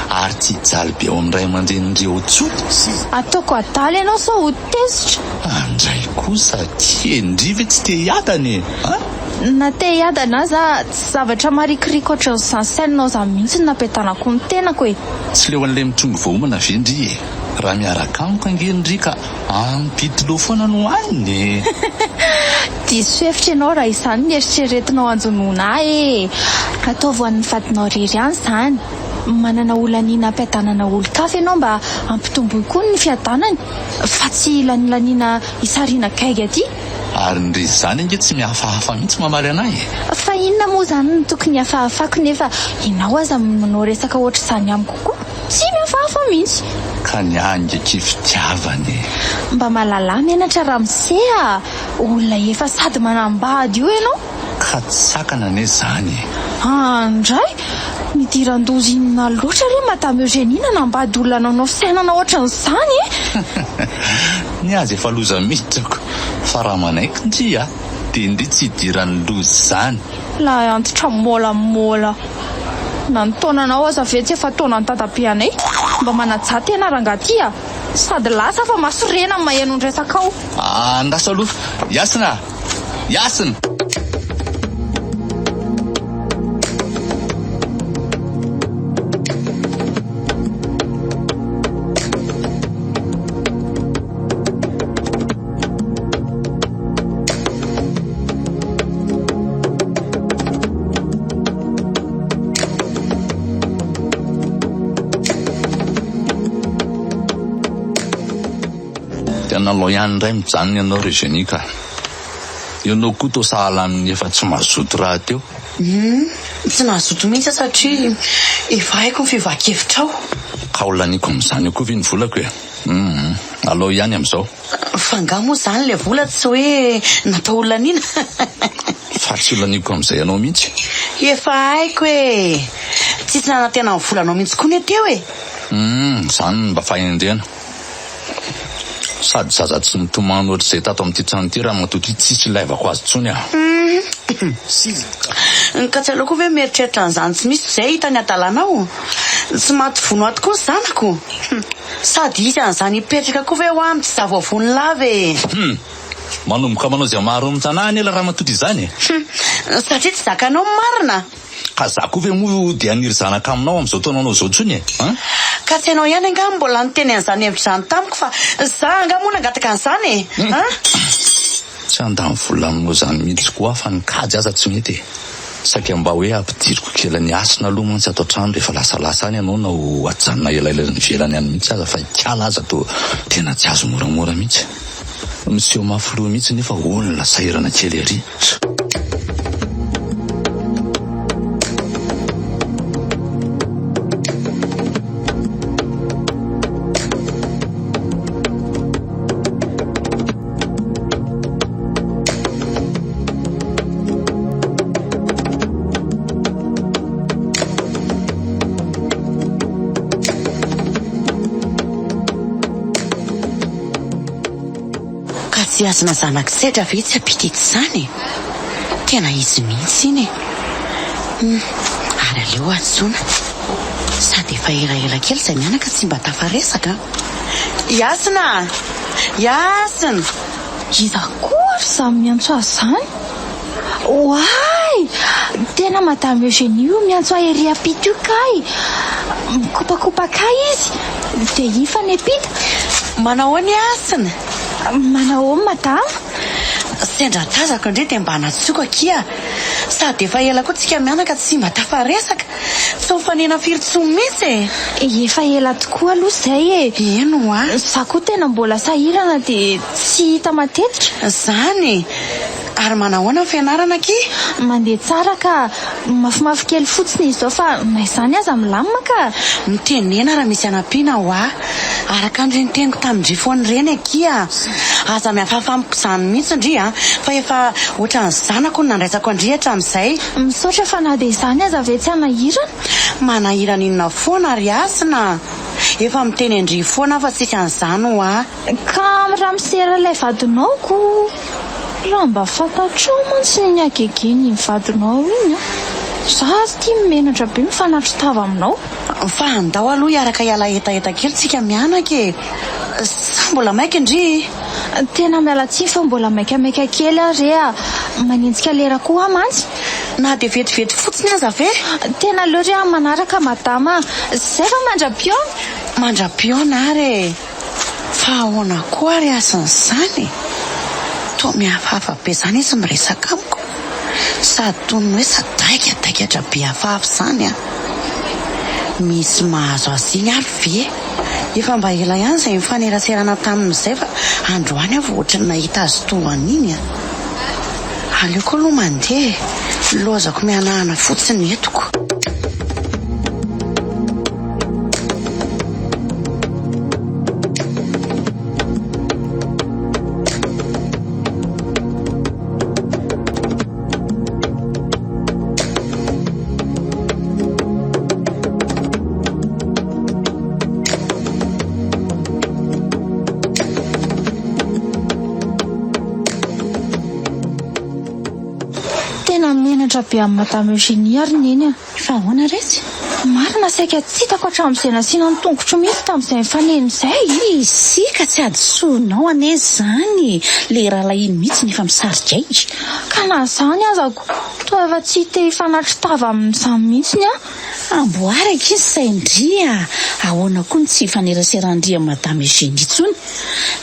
ary tsy hijaly be ao amin'ray aman-dren'ireo tsotra. Ataoko adaly ianao sao ho tezitra. Andray kosa tiendrive tsy te hiadany Na te hiadana za tsy zavatra marikiriko ohatran'izany sainao za mihitsy napetanako ny tenako e. Tsy leo an'ilay mitrongo voaomana vendry raha miaraka amiko angenindry ka ampitilo foana no aniny. Diso hevitra ianao raha izany ny eritreretinao anjonoana e. Ataovy an'ny vadinao rery ihany izany. Manana olaniana ampiadanana olo-kafa ianao mba ampitomboy koa ny fiadanany fa tsy lanilaniana isariana gaiga aty. Ary ndry izany ange tsy mihafahafa mihitsy mamaly anahy. Fa inona moa zany no tokony hafahafako nefa ianao aza manao resaka ohatr'izany amiko koa tsy mihafahafa mihitsy. Ka niangeky fitiavany. Mba mahalala mianatra ramosea olona efa sady manambady io ianao. Ka tsy sakana ane zany. Andray nidiran-dozy inona loatra re Madame Eugénie nanambady olona nanao fisainana ohatran'izany e. Ny azy efa loza mihitrako fa raha manaiky ndria dia ndry tsy hidiran'ny lozy zany. La antitra molamola. Nantaonanao aza ve tsy efa taona ny tatabe anay mba manaja tena rangaty sady lasa fa masorena maheno ny resaka ao. Andasa aloha Yasina. Nalao ihany indray mijanona ianao Eugénie ka ianao koa toa sahala amin'ny efa tsy mazoto raha teo. Tsy nazoto mihitsy satria efa haiko ny fivakevitra ao. Ka olaniko amin'izany io koa ve ny volako e. Alao ihany amin'izao. Fanga moa zany le vola tsy hoe natao olaniana. Fa tsy olaniko amin'izay ianao mihitsy. Efa haiko e tsisy nanantena ny volanao mihitsy koa ny teo e. Zany mba fahendrena. Sady zaza tsy mitomany ohatr'izay tato amin'ity trano ity raha matoty tsisy laivako azy tsony Ka tsy aloha koa ve mieritreritra an'izany tsy misy izay hitany adalanao. Tsy maty vono ato koa ny zanako. Sady izy an'izany hipetraka koa ve ho aminy tsy zava-vony lava e. Manomboka manao izay maro amin'ny tanàny ela raha matoty izany. Satria tsy zakanao marina. Ka za koa ve moa dia haniry zanaka aminao amin'izao taonanao izao tsony e. Ka tsy hainao ihany anga mbola niteny an'izany hevitra izany tamiko fa za anga moa nangataka an'izany e. Tsy andany vola aminao izany mihitsy koa fa nikajy aza tsy mety e. Saika mba hoe ampidiriko kely ny asina aloha mantsy ato an-trano rehefa lasalasa any ianao na ho ajanona elaela ny velany any mihitsy aza fa ikala aza to tena tsy azo moramora mihitsy. Miseho mafiloha mihitsy nefa olona sahirana kely ery. Tsy azona zanaka sedra ve tsy apitety izany tena izy mihitsy iny ary aleo antsoina sady efa elaela kely izay mianaka tsy mba tafaresaka. Yasina iza koa za miantso azy zany. Oay tena Madame Eugénie io miantso ahery apita io kay mikopakopaka izy dia ifa ny apita. Manao ny Yasina. Manao madama sendra tazako indray dia mba natsoko akia sady efa ela koa tsika mianaka tsy mba tafaresaka tsy mifanena firy-tso mihitsy e. Efa ela tokoa aloha izay e. Eno za koa tena mbola sahirana dia tsy hita matetika zany. Ary manahoana ny fianarana aky? Mandeha tsara ka mafimafy kely fotsiny izao fa naizany aza milamina ka mitenena raha misy anampiana ho araka andreny teniko tamin'ndry foany reny akia aza mihafahafa amiko izany mihitsy ndry fa efa ohatran'ny zanako ny nandraisako andrihatra amin'izay. Misaotra fa na dia izany aza ve tsy hanahirana? Manahirana inona foana ry Yasina. Efa miteny andry foana fa tsisy an'izany ho ka raha misera ilay vadinaoko raha mba fantatrao mantsy ny agege ny vadinao iny Za tia menatra be mifanatro tava aminao. Fa andao aloha iaraka hiala etaeta kely tsika mianaka e. Sa mbola maika indry? Tena miala tsia fa mbola maikamaika kely are a. Manenjika lera koa mantsy. Na dia vetivety fotsiny aza ve? Tena leo ry manaraka madama. Zay fa mandra-piona. Mandra-piona ary. Fa ahoana koa ary asan'izany? Toa mihafahafa be izany izy miresaka amiko. Sady toy ny hoe sadaikadaikatra be hafahafa izany a. Misy mahazo azy iny ary ve? Efa mba ela ihany izay mifaneraserana tamin'izay fa androany aho vao ohatran'ny nahita azy toan'iny a. Aleoko aloha mandeha. Lozako mianahana fotsiny etoko. Tena menatra be amin'ny madama Eugénie ary neny a. Fa ahoana retsy? Marina saika tsy hitako hatramin'izay nasiana ny tongotro mihitsy tamin'izay mifaneny izay. Isika tsy adisonao ane izany. Le rahalahy iny mihitsy nefa misarika ay. Ka na zany azako. Toa efa tsy te hifanatro tava amin'izany mihitsy a. Amboary izy izay indria. Ahoana koa ny tsy hifaneraserandria madama Eugénie intsony.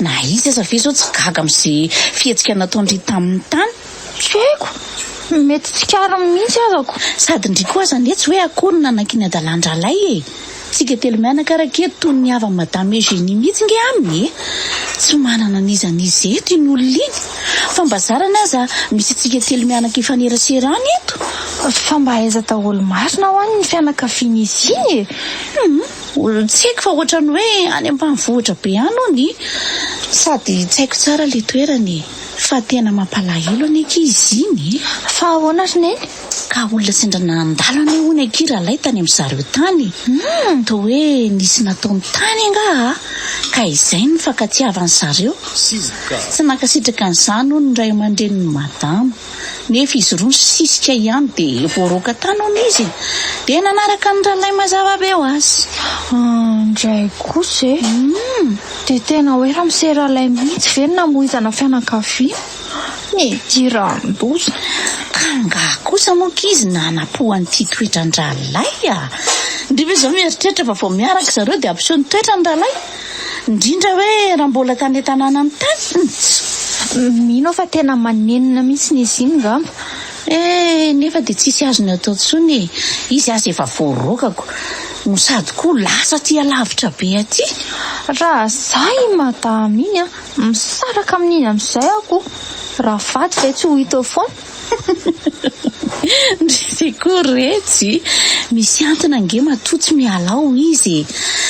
Na izy aza ve zao tsy gaga amin'izay fihetsika nataondry tamin'ny tany? Tsy haiko. Mety tsikara mihitsy azako. Sady ndry koa zany tsy hoe akory nanakiny adalan-dralay e. Tsika telo mianaka raketo toy ny hava madama Eugénie mihitsy nge aminy e. Tsy manana an'izan'izy eto iny olona iny. Fa mba zarana aza misy tsika telo mianaka ifaneraserana eto. Fa mba aiza daholo marina ho any ny fianakavian'izy iny e. Tsy haiko fa ohatrany hoe any ambanivohitra be any hony. Sady tsy haiko tsara le toerany. Fa tena mampalahelo an'eky izy iny. Fa ahoana ry neny? Ka olona sindrana andalo ane hono aky rahalay tany amin'zareo tany. Toa hoe nisy nataony tany anga. Ka izay ny fankatiavany zareo. Tsy nankasitraka an'izany hono ny ray aman-dreniny madama. Nefa izy roa sisika ihany dia voaroaka tany hono izy. Dia nanaraka ny rahalay mazava be ho azy. Ndray kosa e. Dia tena hoe raha miseralay mihitsy ve namoizana fianakaviana. Mety randoza. Kanga kosa moka izy nanapohan'ity toetran-dralay a. Ndriva izao mieritreritra fa vao miaraka zareo dia ampiseho ny toetran-dralay. Indrindra hoe raha mbola tany tanàna amin'ny tany. Mino fa tena manenina mihitsy n'izy iny ngamba. Nefa dia tsisy azony atao tsony. Izy azy efa voarokako. No sady koa lasa tia lavitra be aty. Raha zay madama iny a, misaraka amin'iny amin'izay ako. Raha faty ve tsy ho hita foana. Ndrisy koa retsy. Misy antony ange matotsy mialao izy.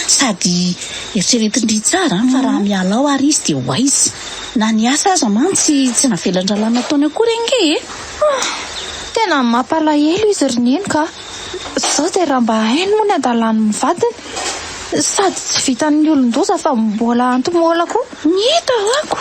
Sady eritreretindry tsara fa raha mialao ary izy dia ho aizy. Na ny asa aza mantsy tsy navelan-dralana ataony akory ange e. Tena mampalahelo izy ry neny ka. Zao dia raha mba hainy moa ny adalan'ny vadiny. Sady tsy vitan'ny olon-doza fa mbola antomola koa. Mihita ako.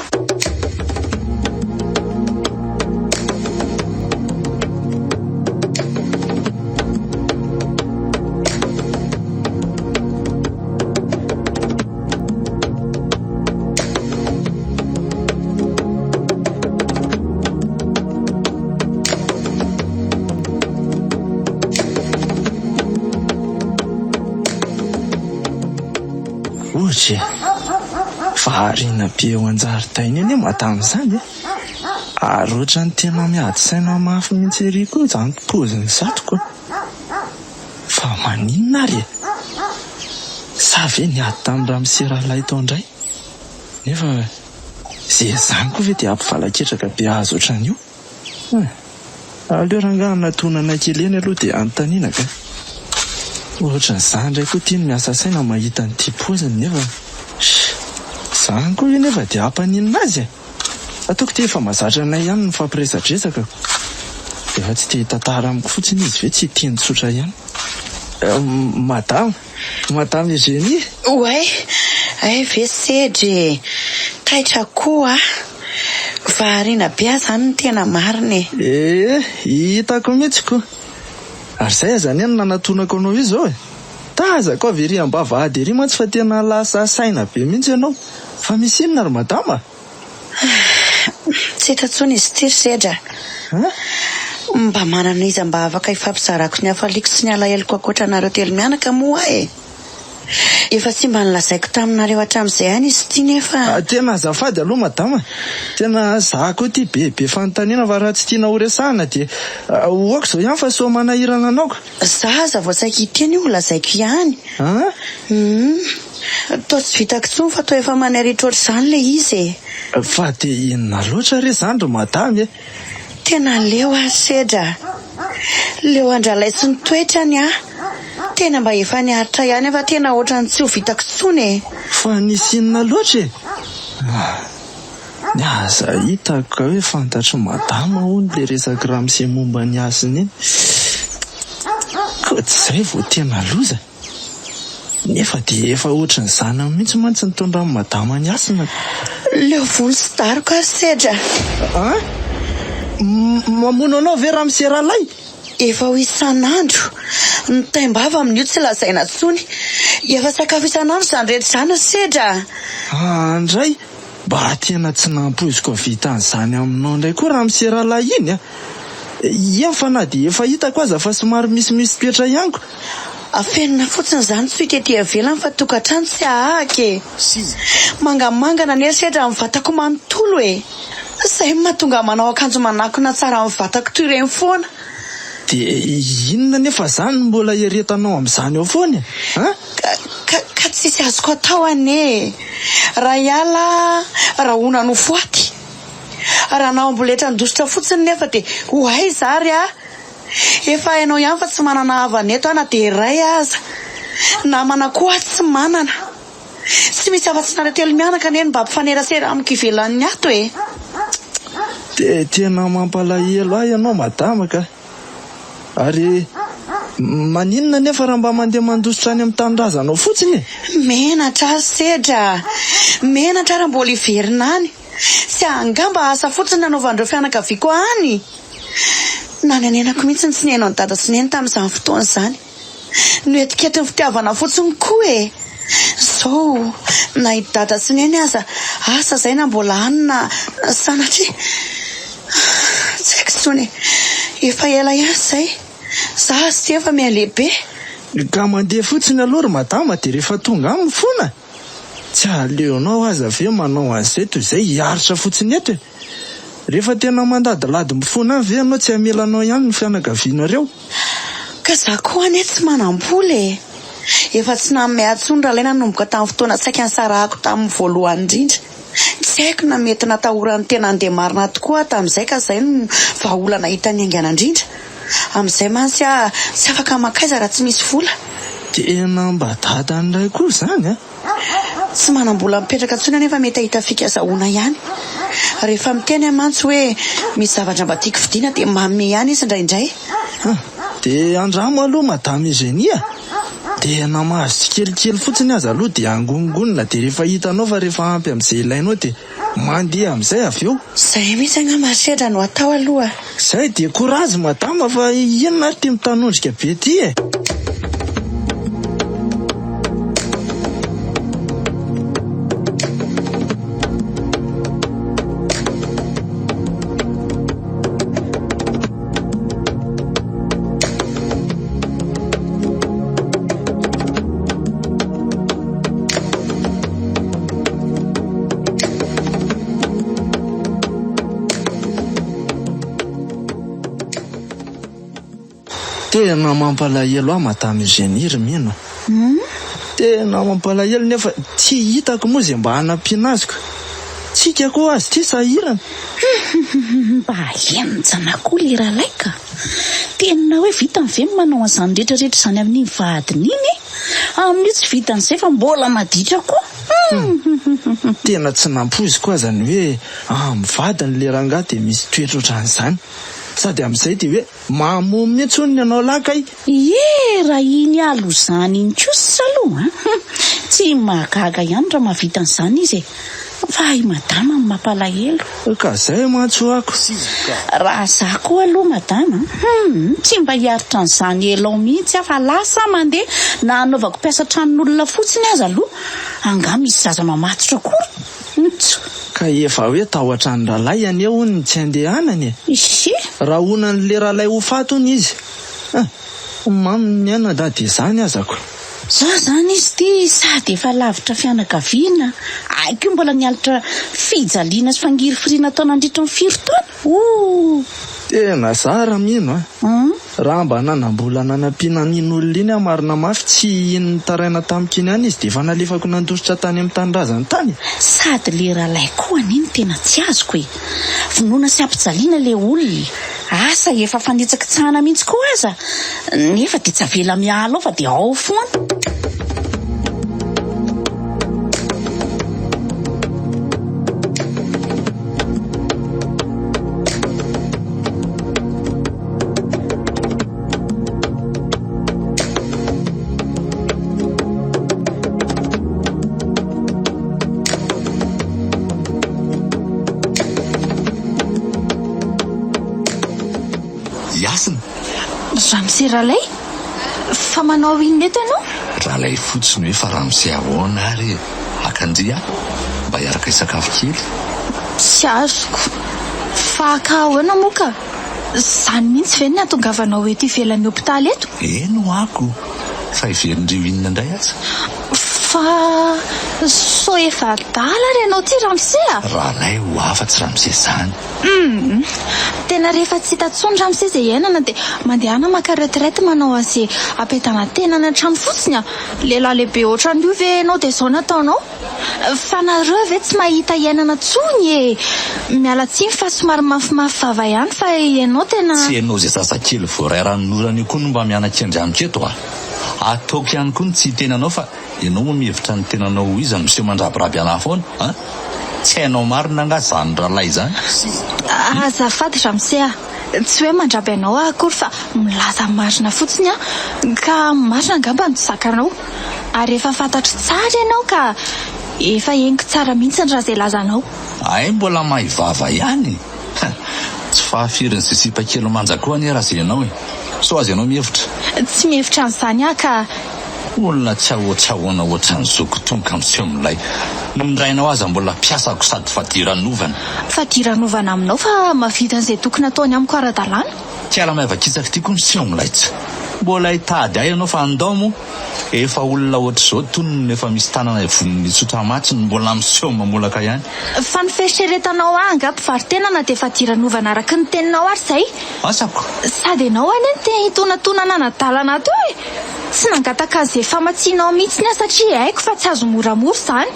Ohatry variana be eo an-jaridaina eny madama izany e. Ary ohatrany tena miady saina mafy mihitsy ery koa izany poziny satroko. Fa maninona ary e? Sa ve niady tamin'ny raha miseralay tao indray? Nefa izay izany koa ve dia ampivalaketraka be azo ohatran'io? Aleo rangahy natonana kely eny aloha dia anontaniana ka. Ohatran'izany indray koa tia ny miasa saina mahita n'ity poziny nefa izany koa io nefa dia hampaninina azy e. Ataoko dia efa mahazatra anay ihany ny fampiresadresaka. Efa tsy te hitantara amiko fotsiny izy ve tsy tiany tsotra ihany. Madama Eugénie. Oay ve sedry. Taitra koa. Variana be zany ny tena marina e. Hitako mihitsy koa. Ary zay azany any nanatonako anao io zao e. Taza koa very ambavahady ery mantsy fa tena lasa saina be mihitsy ianao. Fa misy inona ry madama? Tsy tatsony izy ty sedra. Mba manana izy mba afaka ifampizarako ny hafaliko sy ny alaheloko ankoatranareo telo mianaka moa e. Efa tsy mba nilazaiko taminareo hatramin'izay any izy ty nefa. Tena azafady aloha madama. Tena zako ty be fanontaniana fa raha tsy tiana ho resahana dia oako zao ihany fa soa manahirana anao. Za aza voasaika iteny io lazaiko ihany. Tao tsy vitako tsony fa tao efa manaritra ohatr'izany le izy e. Fa dia inona loatra re zany ry madama e? Tena leo sedra. Leo andralay sy ny toetrany tena mba efa niaritra ihany fa tena ohatrany tsy ho vitako tsony e. Fa nisy inona loatra e? Ny aza hitako hoe fantatro madama hono le resaka ramose momba ny asiny iny. Koa tsy izay vao tena loza. Nefa dia efa ohatran'izany mihitsy mantsy nitondra amin'ny madama ny asina. Leo volo sy daroko ary sedra. Mamono anao ve ramose ralay? Efa ho isan'andro. Ny taimbava amin'io tsy lazaina tsony. Efa sakafo isan'andro izany rehetra izany sedra. Andray mba tena tsy nampoiziko vita an'izany aminao indray koa ramose ralay iny a. Ien fa na dia efa hitako aza fa somary misy toetra ihaniko. Afenina fotsiny izany tsy hitetỳ avelany fa tokantrano tsy ahake. Mangamangana ny sedra amin'ny vatako manontolo e. Izay mahatonga manao akanjo manakona tsara amin'ny vatako toy ireny foana. Dia inona nefa zany mbola heretanao amin'izany ao foana? Ka tsisy azoko atao ane. Raha hiala raha ona no foaty. Raha nao amboletra ndositra fotsiny nefa dia ho aiza ary efa hainao ihany fa tsy manana havaneto na dia iray aza. Namana koa tsy manana. Tsy misy afa-tsy nareo telo mianaka neny mba ampifanerasera amin'ny kivelan'ny ato e. Dia tena mampalahelo ahy ianao madama ka. Ary maninona nefa raha mba mandeha mandositra any amin'ny tanindrazanao fotsiny? Menatra sedra. Menatra raha mbola iverina any. Sy angamba asa fotsiny nanaovandreo fianakaviako any. Na ny anenako mihitsy tsy nihainao ny dada sy neny tamin'izany fotoana izany. Noetikety ny fitiavana fotsiny koa e. Zao na i dada sy neny aza asa izay na mbola anina sanatry. Tsy haiko tsony. Efa ela ihany izay. Za sy efa mialehibe. Ka mandeha fotsiny aloha ry madama dia rehefa tonga aminy foana. Tsy aleonao aza ve manao an'izay toy izay hiaritra fotsiny eto e. Rehefa tena mandadilady mifoana ve ianao tsy hamelanao ihany ny fianakavianareo? Ka za koa ane tsy manam-bola e. Efa tsy nanome atsony raha ilay nanomboka tamin'ny fotoana saika ny sarahako tamin'ny voalohany indrindra. Tsy haiko na mety natahorany tena andeha marina tokoa tamin'izay ka izay no vahaolana hitany aingana indrindra. Amin'izay mantsy tsy afaka makaiza raha tsy misy vola. Tena mba dadany iray koa izany Tsy manam-bola mipetraka tsony anefa mety ahita fikazahoana ihany. Rehefa miteny mantsy hoe misy zavatra mba tiako vidiana dia manome ihany izy indraindray. Dia andramo aloha madama Eugénie. Dia namahazo tsikelikely fotsiny aza aloha dia angonongonina dia rehefa hitanao fa rehefa ampy amin'izay ilainao dia mandeha amin'izay avy eo. Izay mihitsy angamba sedra no atao aloha. Izay dia korazy madama fa inona ary ty mitanondrika be ty e. Tena mampalahelo ahy madama Eugénie ry mino. Tena mampalahelo nefa tsy hitako moa izay mba hanampiana azoko. Tsika koa azy ty sahirana. Mba henjana koa le rahalaika. Tena hoe vitany ve manao an'izany rehetrarehetra izany amin'ny vadiny iny? Amin'io tsy vitan'izay fa mbola maditra koa. Tena tsy nampoiziko aza ny hoe amin'ny vadiny le rangahy dia misy toetra ohatran'izany. Sady amin'izay dia hoe mamoa mihitsy hono ny anao lakay. Raha iny alo izany iny kosa aloha. Tsy mahagaga ihany raha mahavita an'izany izy e. fa i madama ny mampalahelo. Ka zay matsoako. Raha za koa aloha madama, tsy mba hiaritra n'izany elao mihitsy fa lasa mandeha na anaovako mpiasa tranon'olona fotsiny aza aloha, anga misy zaza mamatotra koa. Ka efa hoe tao an-trano ralahy aneo ny tsy andehanany. Isi, raha onan'le ralahy ho fatony izy. Mamy miana da dia zany azako. za zany izy ty sady efa lavitra fianakaviana, aiko mbola nialitra fijaliana sy fangirifiriana tao nandritra ny 5 taona. Tena zara mino raha mba nanambola nanampiana n'in'olona iny marina mafy tsy inony taraina tamikiny any izy dia efa nalefako nandositra tany amin'ny tanindrazany tany. Sady le ralahy koa aniny tena tsy azoko e, vonoina sy ampijaliana le olona, asa efa fanitsaka tsahana mihitsy koa aza, nefa dia tsy avela miala ao fa dia ao foana. Yasina. Ramose ralay? Fa manao inona eto ianao? Ralay fotsiny hoe fa Ramose ahoana ary akanjia mba hiaraka isakafo kely. Tsy azoko. Fa ka ahoana moa ka? Zany mihitsy ve ny atongavanao eto ivelan'ny hopitaly eto? Eno ako. Fa iverin'ireo inona indray aza? Fa so efa dala renao ty Ramose a? Ralay ho afa-tsy Ramose zany. Tena rehefa tsy hitatsony Ramose izay iainana dia mandehana maka retraite manao azy apetana tena ny an-trano fotsiny a. Lehilahy lehibe ohatran'io ve ianao dia izao nataonao? Fa nareo ve tsy mahita iainana tsony e? Miala tsiny fa somary mafimafy vava ihany fa ianao tena... Tsy ianao izay sasakely voaray ranorany koa no mba miana-kendramiko eto a. Ataoko ihany koa ny tsy tenanao fa ianao moa mihevitra ny tenanao izy miseho mandrabiraby anah foana. Tsy hainao marina nga zany ralahy zany. Azafady Ramose a, tsy hoe mandraby anao akory fa milaza marina fotsiny a, ka marina angamba ny zakanao. Ary efa fantatro tsara ianao ka efa henoko tsara mihitsy ny raha izay lazanao. Ay, mbola mahivava ihany. Tsy fahafirin'ny sisipa kely manja koa any raha izay ianao e. So azy ianao mihevitra? Tsy mihevitra an'izany a ka... Olona tsy ahoana ohatran'ny zokotonga miseho amin'ilay. Nirainao aza mbola mpiasako sady fadiran'ovana. Fadiran'ovana aminao fa mavita an'izay tokony ataony amiko ara-dalàna. Tiala maivakitsaka ity koa miseho amin'ilay tsy. Mbola hitady ahy ianao fa andao mo efa olona ohatr'izao tonony efa misy tanana von'ny tsotra matsiny mbola miseho mamolaka ihany. Fa ny fieritreretanao anga mpivaritenana dia fadiran'ovana araka ny teninao ary izay. Asako. Sady ianao any te hitonantonana nadalana teo e. Tsy nangataka an'izay famatsianao mihitsy satria haiko fa tsy azo moramora izany.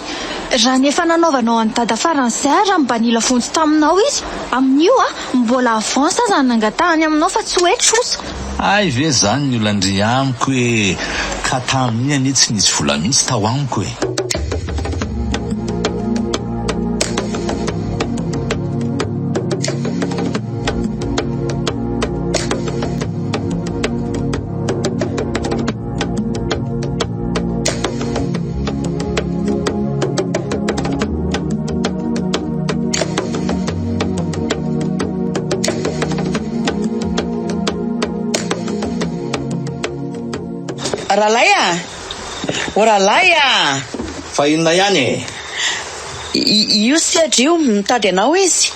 Raha nefa nanaovanao any dada faran'izay raha mba nila vonjy taminao izy, amin'io mbola avance aza nangatahany aminao fa tsy hoe trosa. Ay ve zany ny olandry amiko hoe ka tamin'ny anie tsy nisy vola mihitsy tao amiko e. Ralahy a? O ralahy a? Fa inona ihany e? Io sy adrio mitady anao izy.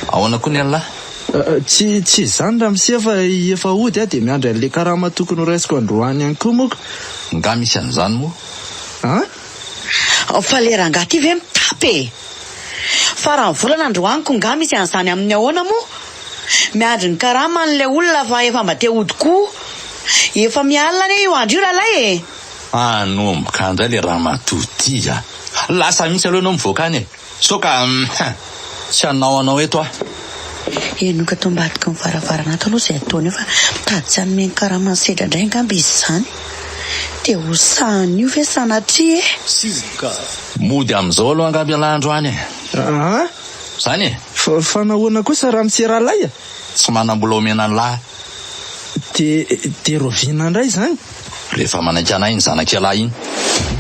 Ahoana koa ny alahy? Tsy zany Ramose fa efa ody a dia miandry an'le karama tokony ho raisiko androany ihany koa moka. Nga misy an'izany moa? Fa le rangahy ty ve mitapy e? Fa raha ny volana androaniko nga misy an'izany amin'ny ahoana moa? Miandry ny karama an'le olona fa efa mba te ody koa. Efa mialina ane io andro io ralahy e. Anomboka andray le raha matoty a. Lasa mihitsy aloha anao mivoaka any e. So ka tsy anao eto a. Enoka tao ambadika ny varavarana ato aloha izay ataony eo fa mitady tsy hanome ny karama ny sedra indray angamba izy izany. Dia ho sahany io ve sanatria e? Mody amin'izao aloha angamba ialahandro any e. Zany e? Fa nahoana kosa Ramose ralahy a? Tsy manam-bola omena ny lahy. Dia roviana indray zany? rehefa manakana iny zanak'alahy iny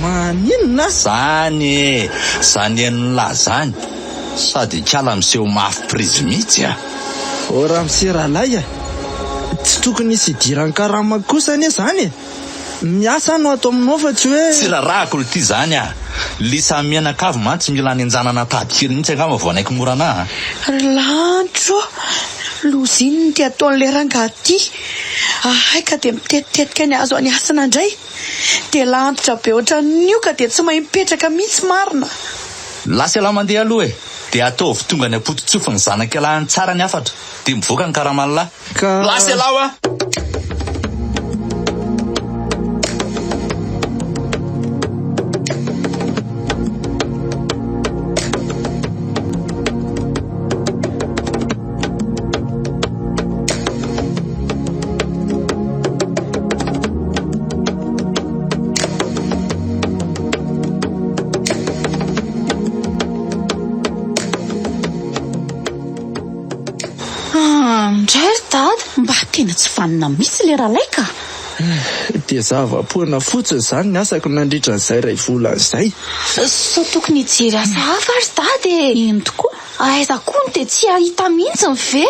maninona zany en'lahy zany sady kala miseho mafy prizy mihitsy o raha miseralahy tsy tokony isy idiran'ny karama kosa anie zany miasa no ato aminao fa tsy hoe tsy rarahako ity zany lisa mianakavy mantsy mila any anjanana tadikely mihitsy angamba vao anaiky morana Lantro loziny ty ataon'le rangahy ka dia mitetitetika ny azo any asana indray dia lantotra be ohatran'io ka dia tsy mahay mipetraka mihitsy marina lasa lahy mandeha aloha dia ataovy tonga ny apototsofa ny zanak'alahy ny tsara ny afatra dia mivoaka ny karaman'lahy lasa lahy Ndray dada mba tena tsy vanina mihitsy le rahalahy ka dia zava-poana fotsiny zany ny asako nandritra n'izay ray volan'izay so tokony hijery asa hafa ary dada ino tokoa aiza koa dia tsy ahita mihitsy ny ve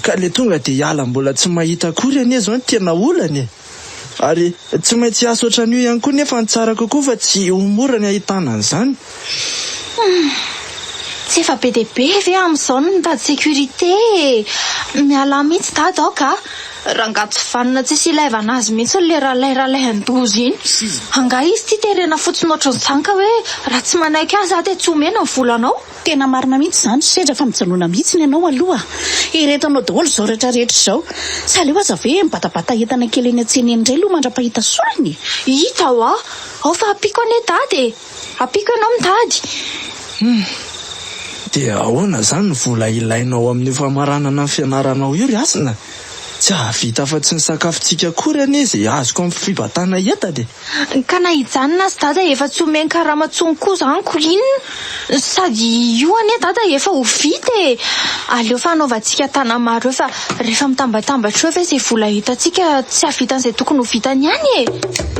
ka le tonga dia hiala mbola tsy mahita kory anie zao ny tena olany ary tsy maintsy asa ohatran'io ihany koa nefa ny tsara kokoa fa tsy homora ny ahitana an'izany tsy efa be dia be ve amin'izao no mitady sécurité miala mihitsy dada ao ka rangatsy vanina tsisy ilaivana azy mihitsy le rahalahy andozy iny anga izy ty terena fotsiny ohatran'ny zanka hoe raha tsy manaiky azy dia tsy omena ny volanao tena marina mihitsy zany sedra fa mijanoana mihitsy ny ianao aloha iretanao daholo zao rehetrarehetra izao sy aleo aza ve mibatabata entana kely eny an-tsena eny indray aloha mandra-pahita solony hita ao fa apiko ane dady apiko ianao mitady dia ahoana zany ny vola ilainao amin'ny famaranana ny fianaranao io ry asina tsy ahavita fa tsy ny sakafontsika kory anie izay azoko amin'ny fibatana enta dia ka na hijanona azy dada efa tsy omeny karamatsony koa zany ko inona sady io anie dada efa ho vita aleo fanaovantsika tana maro eo fa rehefa mitambatambatra eo ve izay vola hitantsika tsy havitan'izay tokony ho vitany ihany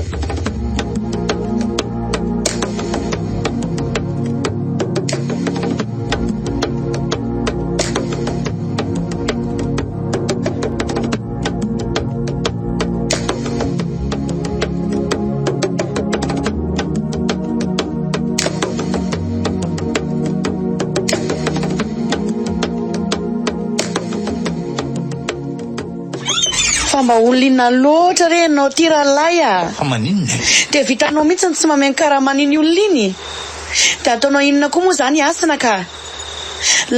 fa mba olona loatra re anao ty rahalahy fa maninona dia vitanao mihitsy ny tsy mameno karamaniny olona iny dia ataonao inona koa moa zany asina ka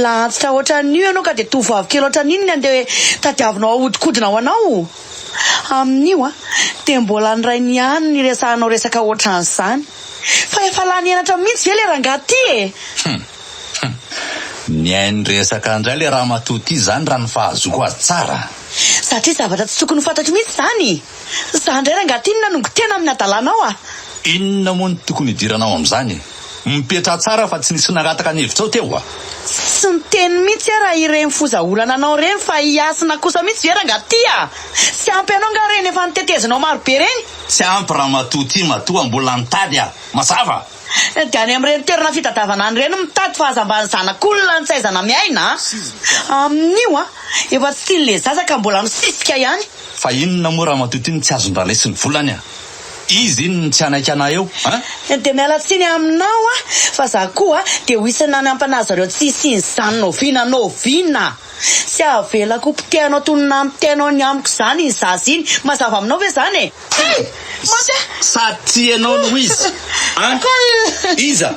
lantsitra ohatran'io ianao ka dia tovavy kely ohatran'inony andeha tadiavinao ahodikodina ho anao amin'io dia mbola ny ray ny any ny resahanao resaka ohatran'izany fa efa lany enatra mihitsy ve le rangahy ty ny hainy resaka indray le raha matoty zany raha ny fahazoko azy tsara satria zavatra tsy tokony ho fantatro mihitsy zany za ndray rangahy ty nanongo tena amin'ny adalanao inona moa ny tokony hidiranao amin'izany mipetra tsara fa tsy nisy nagataka ny hevitrao teo sy ny teny mihitsy raha ireny fozaolana anao reny fa hiasina kosa mihitsy ve rangahy ty sy ampy anao nga reny efa nitetezinao marobe reny tsy ampy raha matoty matoa mbola nitady mazava dia any amin'ireny toerana fitadiavana any reny mitady fahazambany zanak'olona ny tsaizana miaina amin'io efa tsy tian'le zaza ka mbola misisika ihany fa inona moa raha matoty iny tsy azon-dralay sy ny volany izy iny ny tsy anaiky anay eo dia miala tsiny aminao fa za koa dia ho isana ny ampanazy zareo tsisy iny zany noviana sy avelako mpitehanao tonona mpitehanao ny amiko zany iny zazy iny mazava aminao ve zany sady tianao no izy iza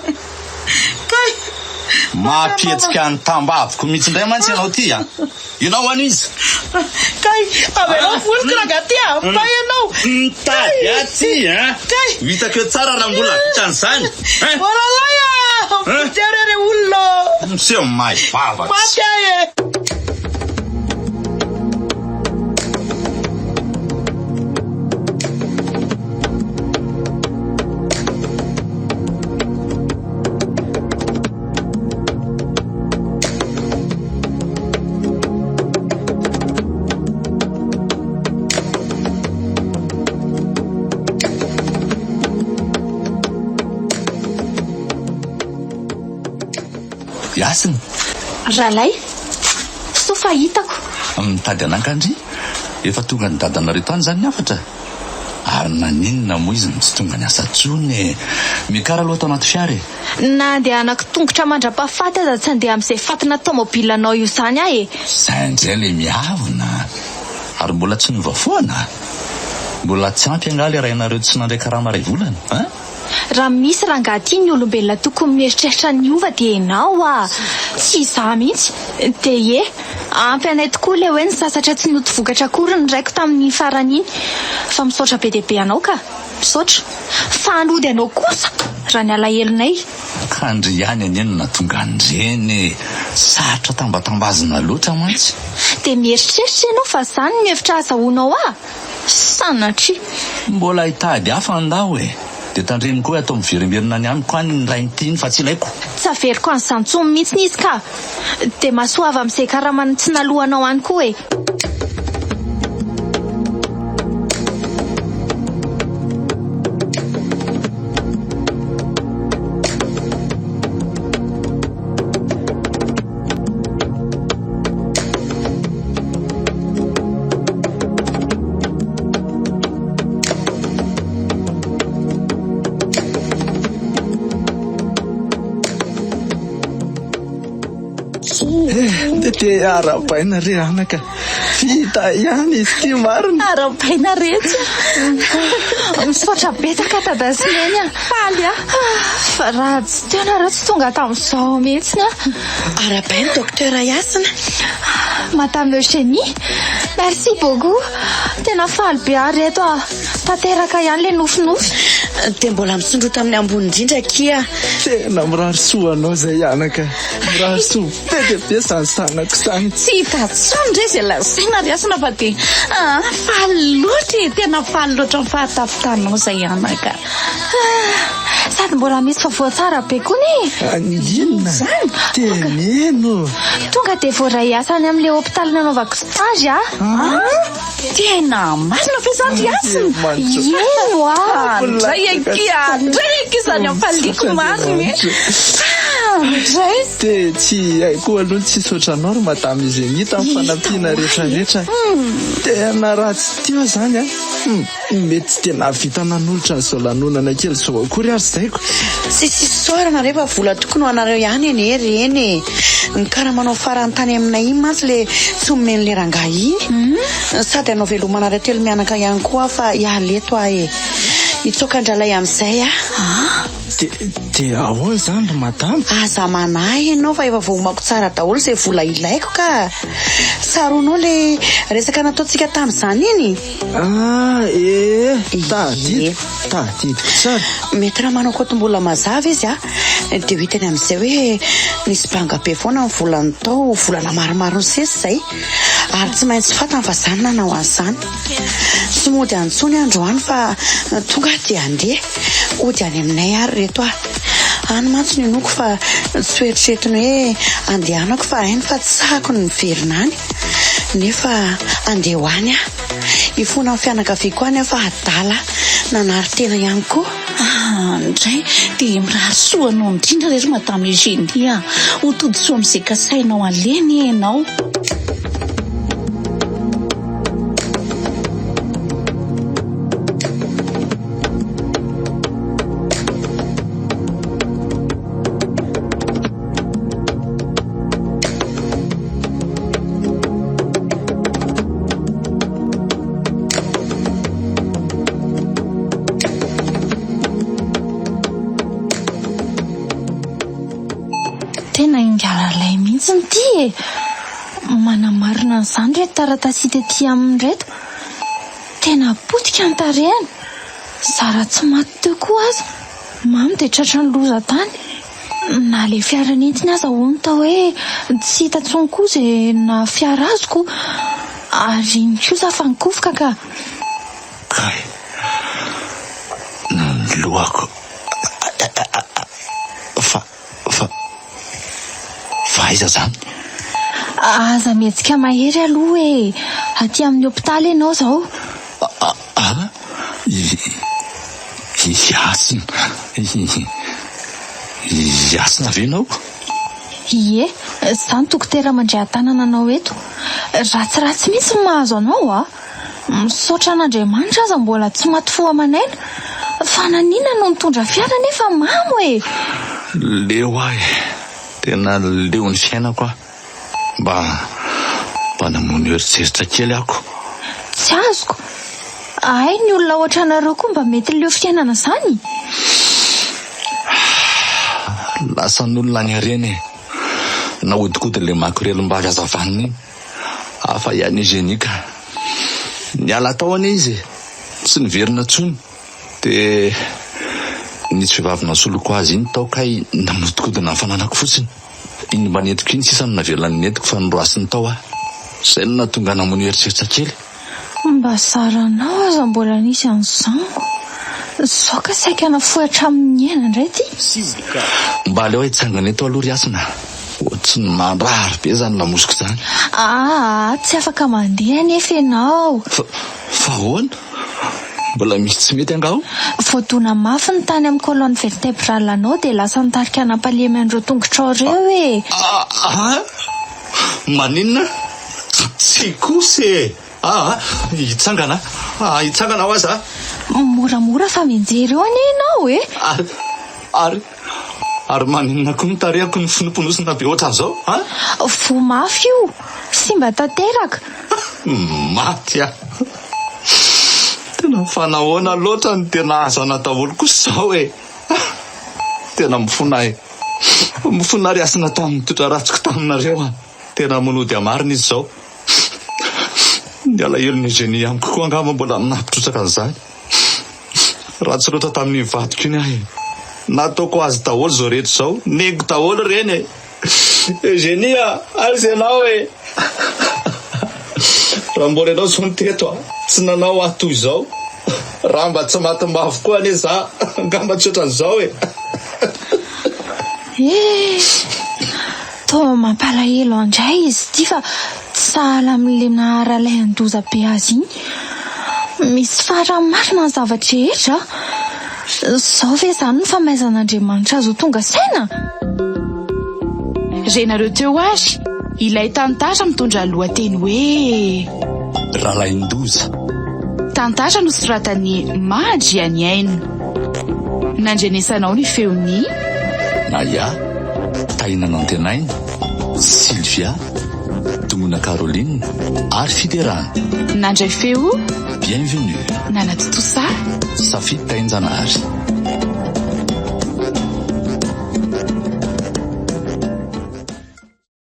mampihetsika ny tambaviko mihitsy indray mantsy ianao ty ianao any izy kay avelao voliko rangaty fa ianao mitady aty hitako eo tsara raha mbola vitan'izany oralay fijerere olona miseho mahay vavatsy maty Iasiny Rahalay, so fahitako. mitady anankandry efa tonga ny dadanareo tany zany niafatra ary naninona moa izy tsy tonga ny asa tsony mikara aloha tao anaty fiara Na andeha anako tongotra mandra-pahafaty aza tsy andeha amin'izay fatina tômôbilanao io zany ahy e. zay ndray le miavina ary mbola tsy niova foana mbola tsy ampy anga le rainareo tsy nandray karaha maray volana a Raha misy rangaty ny olombelona tokony mieritreritra ny ova dia ianao tsy izaho mihitsy dia ampy anay tokoa le hoe ny sasatra tsy noty vokatra akory ny raiko tamin'ny farany iny fa misaotra be dia be anao ka misaotra fa anody anao kosa raha ny alahelonay kandry ihany anenona tonga andreny sarotra tambatambazina loatra mantsy dia mieritreritra ianao fa zany ny hevitra azahoanao sanatry mbola hitady hafa andao dia tandreny koa atao miverimerina ny amiko any ny rain'itiny fa tsy ilaiko tsy averiko an'izany tsony mihitsy nizy ka dia masoava amin'izay karamany tsy nalohanao any koa dia arabaina re anaka vita ihany izy ty marina arabaina rehetra misaotra betaka tadasineny faly fa raha tsy teonareo tsy tonga tamin'izao mihitsiny arabaina dokotera Iasina Madame Eugénie, merci beaucoup. Tena faly be reto tanteraka ihany le nofinofy dia mbola misondro tamin'ny ambony indrindra kia tena mirarisoa anao zay anaka mirarisoa be dia be zany sanako zany tsy hita tsony ndray izay lazaina Iasina fa dia faly loatra tena faly loatra ny fahatafitanao zay anaka sady mbola misy favoatsara be koa ny inona teneno tonga dia voaray asany amin'ilay hôpitaly nanaovako stage tena masina fe zany Iasina eno ndray akia ndraiky izany ampaliako mariny ndray dia tsy haiko aloha tsy saotranao ry madame Eugénie tamin'ny fanampiana rehetrarehetra tena ratsy teo zany mety tsy tena vita nanolotra n'izao lanonana kely zao akory ary zaiko sisy sorana rehefa vola tokony ho anareo ihany reny ny karaha manao farantany aminay iny mantsy le tsy omen'le rangahy iny sady anao velomanareo telo mianaka ihany koa fa ialeto hitsokan-dralay amin'izay dia ahoana zany ry madama aza manahy ianao fa efa voamako tsara daholo izay vola ilaiko ka saronao le resaka nataontsika tamin'izany iny tadidiko tsara mety raha manao kotombola mazava izy dia ho hitany amin'izay hoe nisy banga be foana ny volany tao volana maromaro ny sesy izay ary tsy maintsy fatany fa zany nanao an'izany tsy mody antsony androany fa tonga dia andeha ody any aminay ary reto any mantsy ny noko fa tsy hoeritreretiny hoe andehanako fa ainy fa tsy sahako ny miverina any nefa andeha ho any ifona ny fianakaviako any fa adala nanary tena ihany koa ndray dia mirarisoanao indrindra rehetra Madame Eugénie ho todisoa amin'izay kasainao aleny ianao tena ingalalay mihitsy ny ty manamarina n'izany reto taratasy hita ety amin'ny reto tena potika ny tarehany zara tsy maty teo koa aza mamy dia tratra ny loza tany na le fiaranentiny aza ho nita hoe tsy hita tsony koa izay na fiara azoko ary kosa fa nikofoka ka kay ny lohako fa aiza zany aza mihetsika mahery aloha hoe aty amin'ny hôpitaly ianao zao Iasina ve ianao Ie, zany dokotera mandray an-tanana anao eto. Ratsiratsy mihitsy ny mahazo anao a. Misaotra an'Andriamanitra aza mbola tsy maty fo amanaina. Fa nanina no mitondra fiara nefa mamo e. Leo ahy, tena leo ny fiainako a. Mba namono eritreritra kely ako. Tsy azoko. Ay, ny olona ohatranareo koa mba mety leo fiainana zany. Lasa n'olona any areny e. Nahodikody le makorelom-bavy azavaniny iny. Hafa ihany Eugénie ka. Niala tao ane izy, tsy niverina tsony. De nisy vehivavy nasoloko azy iny tao kay namodikodina ny fananako fotsiny. Iny mba netiko iny sisa no navelona ny netiko fa noroasiny tao ah. Zay no nahatonga namono eritreritra kely. Mba saranao aza mbola nisy an'izany. Sao ka saika nafohatra amin'ny aina indray ty. Mba aleo hitsangana eto aloha riasina. Ohatsy ny mandrary be zany lamosiko zany. Tsy afaka mandeha nefa ianao. Fa ahoana? Mbola misy tsy mety angao? Voadona mafy ny tany amin'ny colonne vertébrale anao dia lasa nitarika nampalemy an'ireo tongotrao ireo e. Maninona? Tsy kosy. Hitsangana ho aza. Moramora fa mijery eo anie ianao e. Ary maninona koa mitarehako ny finomponosina be ohatran'izao? Vo mafy io, sy mba tanteraka. Maty ah. Tena fanahoana loatra ny tena azo anataholo kosa izao e. Tena mifona riasina tamin'ny totra ratsiko taminareo a. Tena monody amarina izy izao. Ny alahelo ny Eugénie amiko koa angamba mbola napitrotsaka an'izany. Ratsy loatra tamin'ny vadiko iny ahy. Nataoko azy daholo zao rehetra izao. Nego daholo reny e. Eugénie azy ianao e. Raha mbola ianao zao niteto tsy nanao ahy toy izao. Raha mba tsy maty mavo koa ane za angamba tsy ohatran'izao e. Toa mampalahelo andray izy ty fa tsy sahala amin'le naharalay andoza be azy iny. Misy fara-marina ny zavatra rehetra. Sao ve zany ny famaizan'Andriamanitra azo tonga saina? Renareo teo ary ilay tantara mitondra lohateny hoe Ralain-doza. Tantara nosoratan'ny Madry Aniaino. Nandrenesanao ny feony Naya, Taina Nantenaina, Sylvia, Domona Caroline ary Fiderana. Nandray feo Bienvenue. Nanaty Tosa Safy Tainjanary.